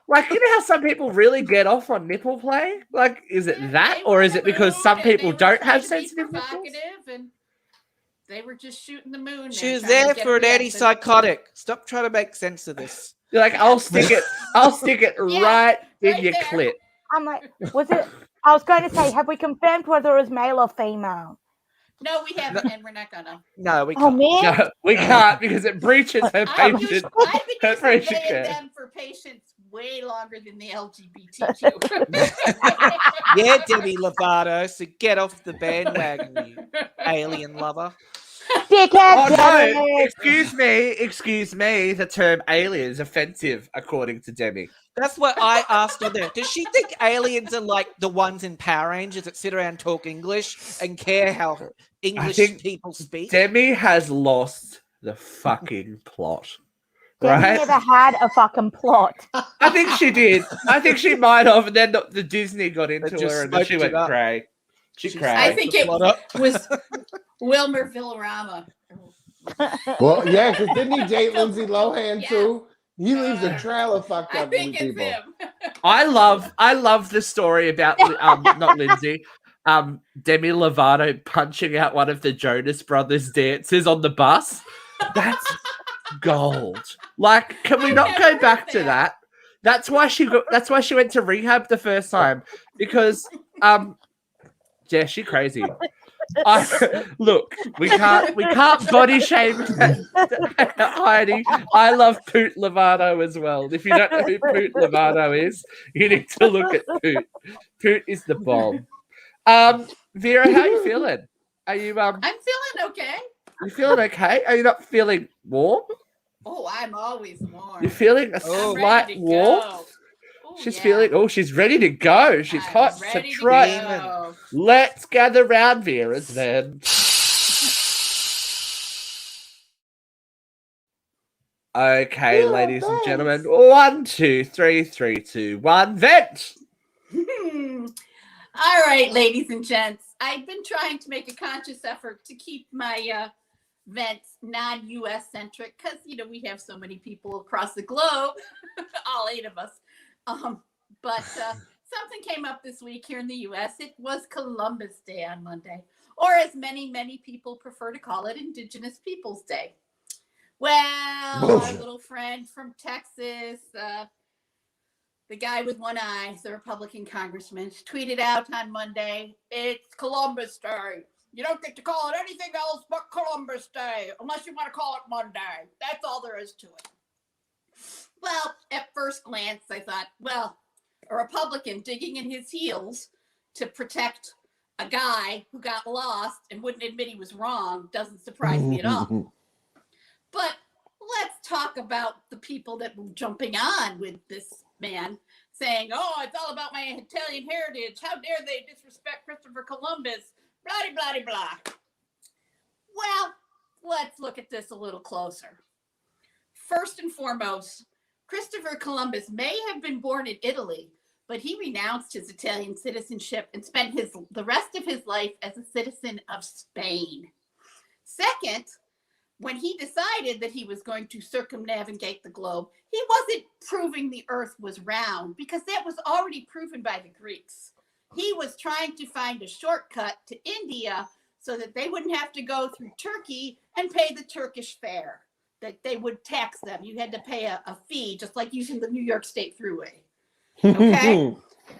S3: like, you know how some people really get off on nipple play? Like, is it that,
S4: They
S3: or
S4: were
S3: is
S4: in
S3: it
S4: a
S3: because
S4: mood
S3: some
S4: and
S3: people
S4: they were
S3: don't
S4: trying
S3: have
S4: to be
S3: sensitive nipples?
S4: provocative, and they were just shooting the moon.
S6: She
S4: and
S6: was
S4: trying to
S6: there
S4: get
S6: for
S4: a
S6: an
S4: reaction.
S6: antipsychotic. Stop trying to make sense of this.
S3: You're like, I'll stick it
S4: Yeah,
S3: right in
S4: right
S3: your
S4: there.
S3: clit.
S5: I'm like, was it? I was going to say, have we confirmed whether it was male or female?
S4: No, we haven't, and we're not gonna.
S6: No, we
S5: Oh
S6: can't.
S5: man,
S3: No, we can't because it breaches her
S4: I've
S3: patient.
S4: used, I've been
S3: her
S4: using
S3: patient
S4: they
S3: care.
S4: and them for patients way longer than the LGBTQ.
S6: Yeah, Demi Lovato. So get off the bandwagon, you alien lover.
S5: dickhead.
S3: Oh
S5: Get
S3: no!
S5: it.
S3: Excuse me. The term alien is offensive, according to Demi.
S6: That's what I asked her there. Does she think aliens are like the ones in Power Rangers that sit around talk English and care how English
S3: think
S6: people speak?
S3: Demi has lost the fucking plot.
S5: Demi
S3: Right?
S5: never had a fucking plot.
S3: I think she did. I think she might have, and then the Disney got into
S6: just
S3: her, and then she
S6: smoked it
S3: went
S6: up.
S3: cray. She
S6: She
S3: cried.
S4: I
S6: smoked
S4: think
S6: the
S4: it
S6: plot up.
S4: was Wilmer Villarama.
S2: Well, yeah, because didn't he date Lindsay Lohan
S4: Yes.
S2: too? He leaves a
S4: Uh,
S2: trail of fucked
S4: I
S2: up
S4: think it's
S2: people.
S4: him.
S3: I love the story about not Lindsay, Demi Lovato punching out one of the Jonas Brothers dancers on the bus. That's gold. Like, can we
S4: I
S3: not
S4: never
S3: go
S4: heard
S3: back to
S4: that.
S3: that? That's why she went to rehab the first time, because yeah, she crazy. Look, we can't body shame Heidi. I love Poot Lovato as well. If you don't know who Poot Lovato is, you need to look at Poot. Poot is the bomb. Vera, how are you feeling? Are you
S4: I'm feeling okay.
S3: you feeling okay? Are you not feeling warm?
S4: Oh, I'm always warm.
S3: You're feeling a
S6: Oh.
S4: I'm
S3: slight
S4: ready to
S3: warmth?
S4: go. Oh,
S3: She's
S4: yeah.
S3: feeling she's ready to go. She's
S4: I'm
S3: hot to
S4: ready
S3: trot.
S4: go.
S3: Let's gather round Vera's then. Okay,
S2: Yeah,
S3: ladies and
S2: thanks.
S3: gentlemen. 1, 2, 3, 3, 2, 1, vent!
S4: All right, ladies and gents. I've been trying to make a conscious effort to keep my vents non-US centric because we have so many people across the globe, all 8 of us. But something came up this week here in the US. It was Columbus Day on Monday, or as many people prefer to call it, Indigenous Peoples Day. Well, our little friend from Texas, the guy with one eye, the Republican congressman, tweeted out on Monday, "It's Columbus Day. You don't get to call it anything else but Columbus Day, unless you want to call it Monday. That's all there is to it." Well, at first glance, I thought, well, a Republican digging in his heels to protect a guy who got lost and wouldn't admit he was wrong doesn't surprise me at all. But let's talk about the people that were jumping on with this man, saying, "Oh, it's all about my Italian heritage. How dare they disrespect Christopher Columbus? Blah, blah, blah." Well, let's look at this a little closer. First and foremost, Christopher Columbus may have been born in Italy, but he renounced his Italian citizenship and spent the rest of his life as a citizen of Spain. Second, when he decided that he was going to circumnavigate the globe, he wasn't proving the earth was round because that was already proven by the Greeks. He was trying to find a shortcut to India so that they wouldn't have to go through Turkey and pay the Turkish fare, that they would tax them. You had to pay a fee, just like using the New York State Thruway. Okay?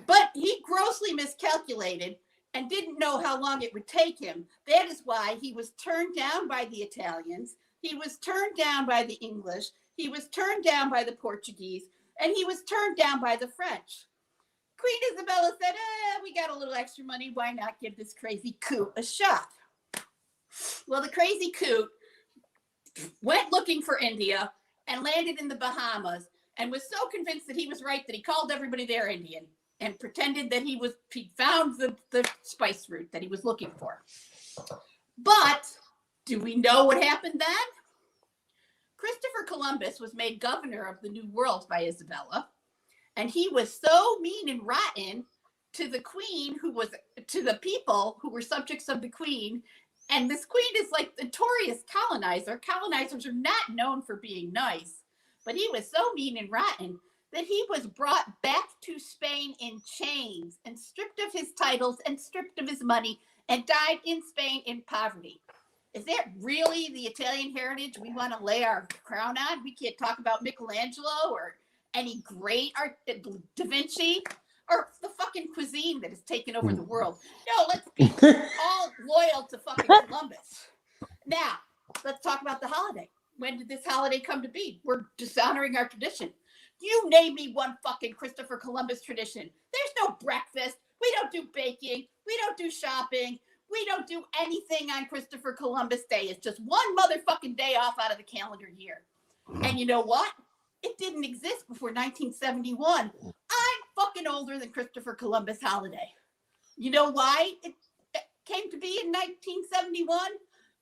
S4: But he grossly miscalculated and didn't know how long it would take him. That is why he was turned down by the Italians. He was turned down by the English. He was turned down by the Portuguese. And he was turned down by the French. Queen Isabella said, we got a little extra money. Why not give this crazy coot a shot? Well, the crazy coot went looking for India and landed in the Bahamas and was so convinced that he was right that he called everybody there Indian and pretended that he found the spice route that he was looking for. But do we know what happened then? Christopher Columbus was made governor of the New World by Isabella, and he was so mean and rotten to the queen, to the people who were subjects of the queen. And this queen is like the notorious colonizer. Colonizers are not known for being nice, but he was so mean and rotten that he was brought back to Spain in chains and stripped of his titles and stripped of his money and died in Spain in poverty. Is that really the Italian heritage we want to lay our crown on? We can't talk about Michelangelo or any great art, Da Vinci, or the fucking cuisine that has taken over the world. No, let's be all loyal to fucking Columbus. Now, let's talk about the holiday. When did this holiday come to be? We're dishonoring our tradition. You name me one fucking Christopher Columbus tradition. There's no breakfast. We don't do baking. We don't do shopping. We don't do anything on Christopher Columbus Day. It's just one motherfucking day off out of the calendar year. And you know what? It didn't exist before 1971. I'm fucking older than Christopher Columbus holiday. You know why it came to be in 1971?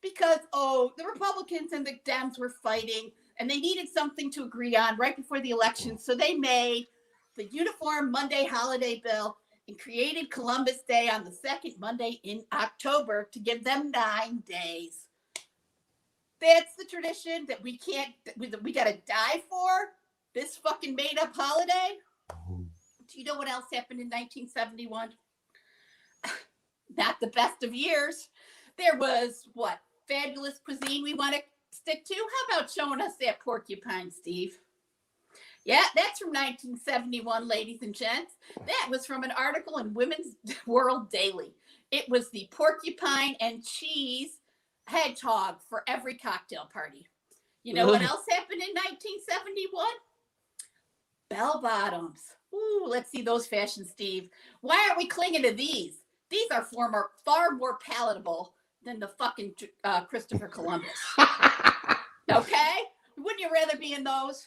S4: Because, the Republicans and the Dems were fighting and they needed something to agree on right before the election. So they made the Uniform Monday holiday bill and created Columbus Day on the second Monday in October to give them 9 days. That's the tradition that we got to die for, this fucking made up holiday. Do you know what else happened in 1971? Not the best of years. There was what? Fabulous cuisine we want to stick to? How about showing us that porcupine, Steve? Yeah, that's from 1971, ladies and gents. That was from an article in Women's World Daily. It was the porcupine and cheese hedgehog for every cocktail party. You know what else happened in 1971? Bell bottoms. Ooh, let's see those fashions, Steve. Why aren't we clinging to these? These are far more palatable than the fucking Christopher Columbus. Okay? Wouldn't you rather be in those?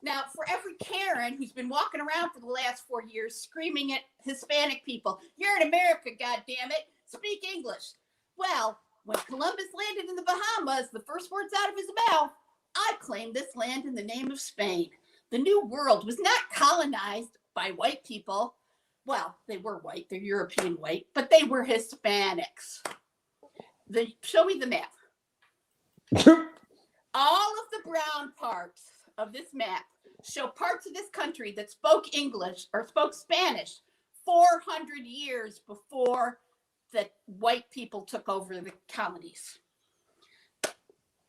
S4: Now, for every Karen who's been walking around for the last 4 years screaming at Hispanic people, you're in America, goddammit, speak English. Well, when Columbus landed in the Bahamas, the first words out of his mouth, I claim this land in the name of Spain. The New World was not colonized by white people. Well, they were white, they're European white, but they were Hispanics. Show me the map. All of the brown parts of this map show parts of this country that spoke English or spoke Spanish 400 years before the white people took over the colonies.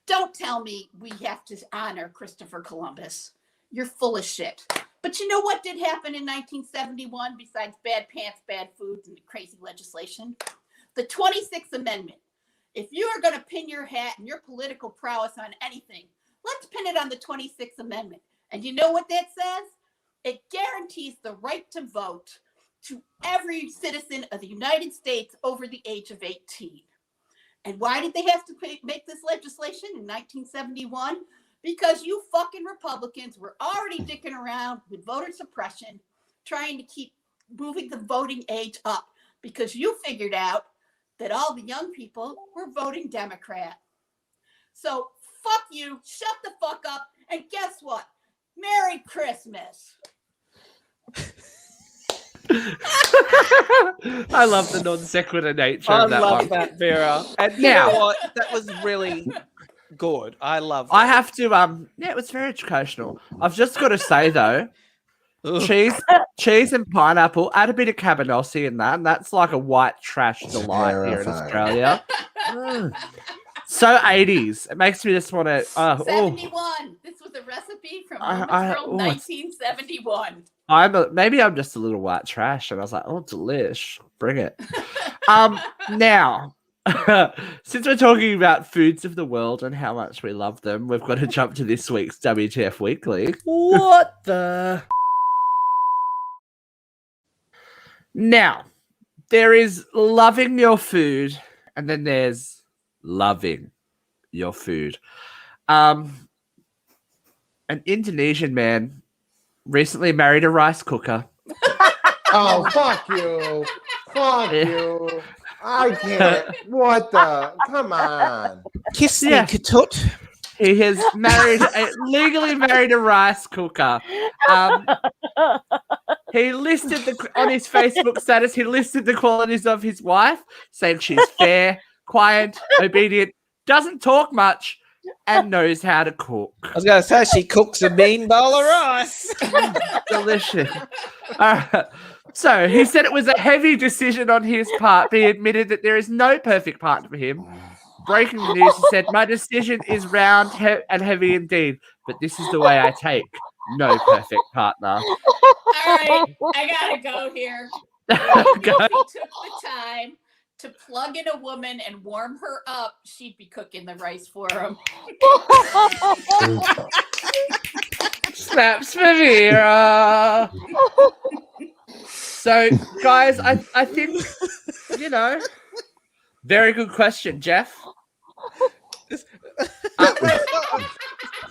S4: Don't tell me we have to honor Christopher Columbus. You're full of shit. But you know what did happen in 1971 besides bad pants, bad foods, and crazy legislation? The 26th Amendment. If you are going to pin your hat and your political prowess on anything, let's pin it on the 26th Amendment. And you know what that says? It guarantees the right to vote to every citizen of the United States over the age of 18. And why did they have to make this legislation in 1971? Because you fucking Republicans were already dicking around with voter suppression, trying to keep moving the voting age up because you figured out that all the young people were voting Democrat. So fuck you, shut the fuck up, and guess what? Merry Christmas.
S3: I love the non sequitur nature
S6: I
S3: of that
S6: love
S3: one.
S6: that, Vera. And you
S3: Now-
S6: know what? That was really good. I love that.
S3: I have to yeah, it was very educational. I've just got to say though,
S6: Ugh.
S3: cheese and pineapple, add a bit of cabanossi in that, and that's like a white trash delight here in
S2: Terrifying.
S3: Australia. So 80s. It makes me just want to
S4: 71. This was a recipe from Women's World 1971.
S3: Maybe I'm just a little white trash, and I was like, oh, delish, bring it. Now, since we're talking about foods of the world and how much we love them, we've got to jump to this week's WTF Weekly. What the? Now, there is loving your food, and then there's loving your food. An Indonesian man recently married a rice cooker.
S2: Oh, fuck you. Fuck
S3: Yeah.
S2: you. I can't. What the? Come on.
S6: Kiss me,
S3: Yeah.
S6: Katut.
S3: He has legally married a rice cooker. He listed on his Facebook status, he listed the qualities of his wife, saying she's fair, quiet, obedient, doesn't talk much, and knows how to cook.
S6: I was going to say she cooks a mean bowl of rice.
S3: Delicious. So he said it was a heavy decision on his part, but he admitted that there is no perfect partner for him. Breaking the news, he said, "My decision is round and heavy indeed, but this is the way I take. No perfect partner."
S4: All right, I gotta go here. If he
S3: Go.
S4: took the time to plug in a woman and warm her up, she'd be cooking the rice for him.
S3: Snaps for Vera. So, guys, I think, Very good question, Jeff.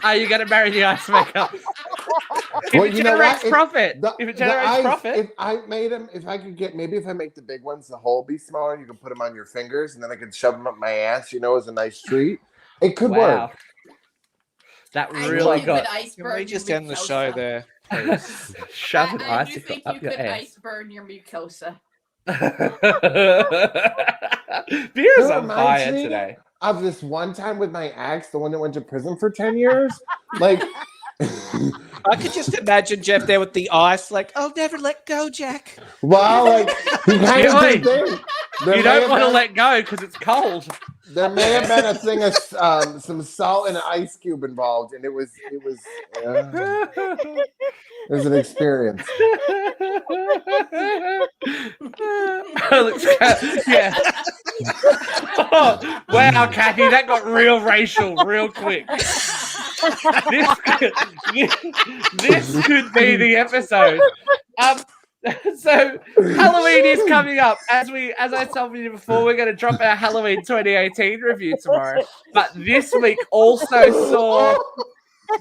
S3: Are you going to marry the ice maker? If
S2: Well,
S3: it
S2: you know
S3: generates
S2: what?
S3: profit.
S2: The-
S3: If it
S2: the
S3: generates
S2: ice,
S3: profit.
S2: if I made them, if I could get, maybe if I make the big ones, the hole be smaller, you can put them on your fingers, and then I can shove them up my ass. As a nice treat. It could
S3: Wow.
S2: work.
S3: That
S4: I
S3: really
S4: think you
S3: got
S4: could ice
S6: Can
S4: burn
S6: we
S4: your
S6: just end the show
S4: mucosa.
S6: there, please?
S3: shove an
S4: I do
S3: icicle
S4: think you
S3: up your
S4: could
S3: ass.
S4: ice burn your mucosa.
S3: Beer is
S2: That
S3: on
S2: reminds
S3: fire
S2: me
S3: today.
S2: of this one time with my ex, the one that went to prison for 10 years. Like,
S6: I could just imagine Jeff there with the ice, like, "I'll never let go, Jack."
S2: well, like, he kind of
S3: Oi,
S2: did thing. There
S3: You
S2: may
S3: don't
S2: have
S3: want to
S2: been-
S3: let go because it's cold.
S2: There may have been a thing of some salt and an ice cube involved, and it was an experience.
S3: Yeah. Oh, wow, Kathy, that got real racial real quick. This could be the episode. So Halloween is coming up. As I told you before, we're going to drop our Halloween 2018 review tomorrow. But this week also saw.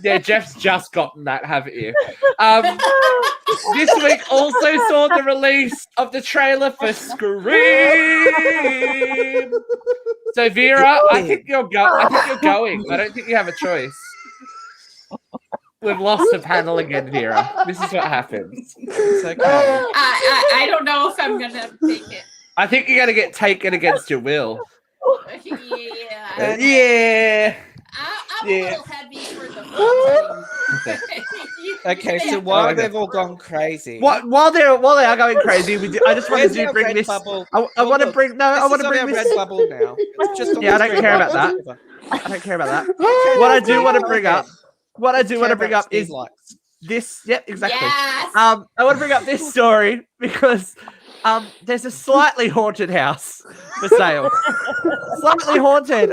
S3: Yeah, Jeff's just gotten that, haven't you? This week also saw the release of the trailer for Scream. So Vera, I think you're going. I don't think you have a choice. We've lost the panel again, Vera. This is what happens.
S6: It's okay.
S4: I don't know if I'm gonna take it.
S3: I think you're gonna get taken against your will.
S4: Yeah.
S3: Yeah.
S4: I'm
S3: Yeah.
S4: a little heavy for the fun thing.
S6: Okay, so
S3: Oh,
S6: while
S3: okay.
S6: they've all gone crazy,
S3: While they are going crazy, I just wanted
S6: where's
S3: to
S6: our
S3: bring
S6: red
S3: this.
S6: bubble?
S3: I want to
S6: Look,
S3: bring. No, I want to bring
S6: our
S3: this.
S6: red bubble now. It's just on
S3: Yeah, I
S6: the
S3: don't
S6: screen.
S3: care about that. I don't care about that. What I do want to bring up. What I do want to bring up is this. Yep, exactly.
S4: Yes.
S3: I want to bring up this story because there's a slightly haunted house for sale. Slightly haunted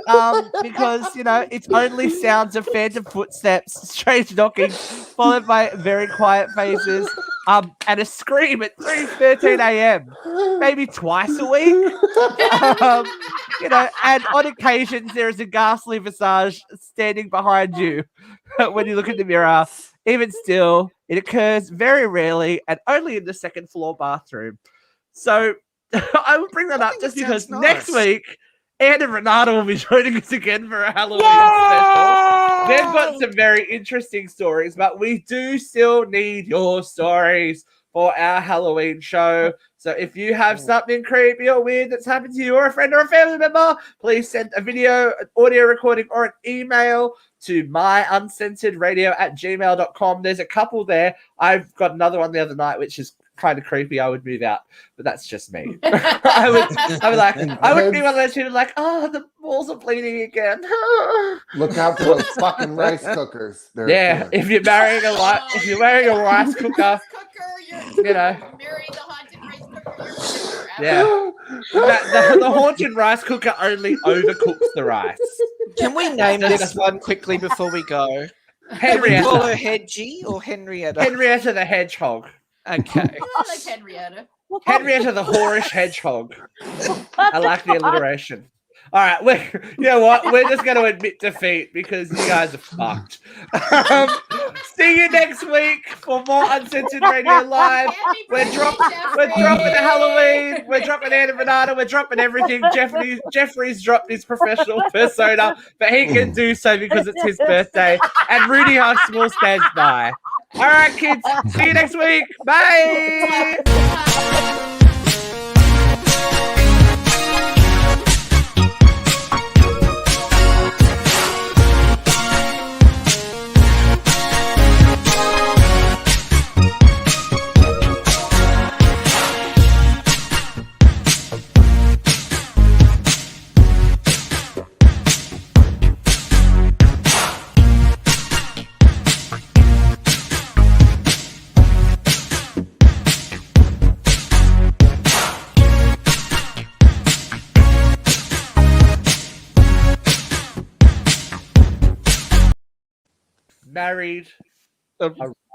S3: because it's only sounds of phantom footsteps, strange knocking, followed by very quiet faces, and a scream at 3:13 a.m. maybe twice a week. And on occasions there is a ghastly visage standing behind you when you look in the mirror. Even still, it occurs very rarely and only in the second floor bathroom. So I would bring that up just because next week, Anne and Renata will be joining us again for a Halloween special. They've got some very interesting stories, but we do still need your stories for our Halloween show. So if you have something creepy or weird that's happened to you or a friend or a family member, please send a video, an audio recording, or an email to myuncensoredradio@gmail.com. There's a couple there. I've got another one the other night, which is kind of creepy. I would move out, but that's just me. I would be one of those people like, oh, the walls are bleeding again.
S2: Look out for those fucking rice cookers.
S3: Yeah, if you're wearing a rice cooker,
S4: you're marry the haunted rice cooker.
S3: yeah, the haunted rice cooker only overcooks the rice.
S6: Can we name this one quickly before we go? Can we call her Hedgie or Henrietta?
S3: Henrietta the Hedgehog.
S6: Okay.
S4: I like Henrietta.
S3: Henrietta the Whorish Hedgehog. I like the alliteration. All right, you know what? We're just going to admit defeat because you guys are fucked. See you next week for more Uncensored Radio Live. We're dropping the Halloween. We're dropping Anna Banana. We're dropping everything. Jeffrey's dropped his professional persona, but he can do so because it's his birthday. And Rudy Huxtable stands by. All right, kids. See you next week. Bye. Married a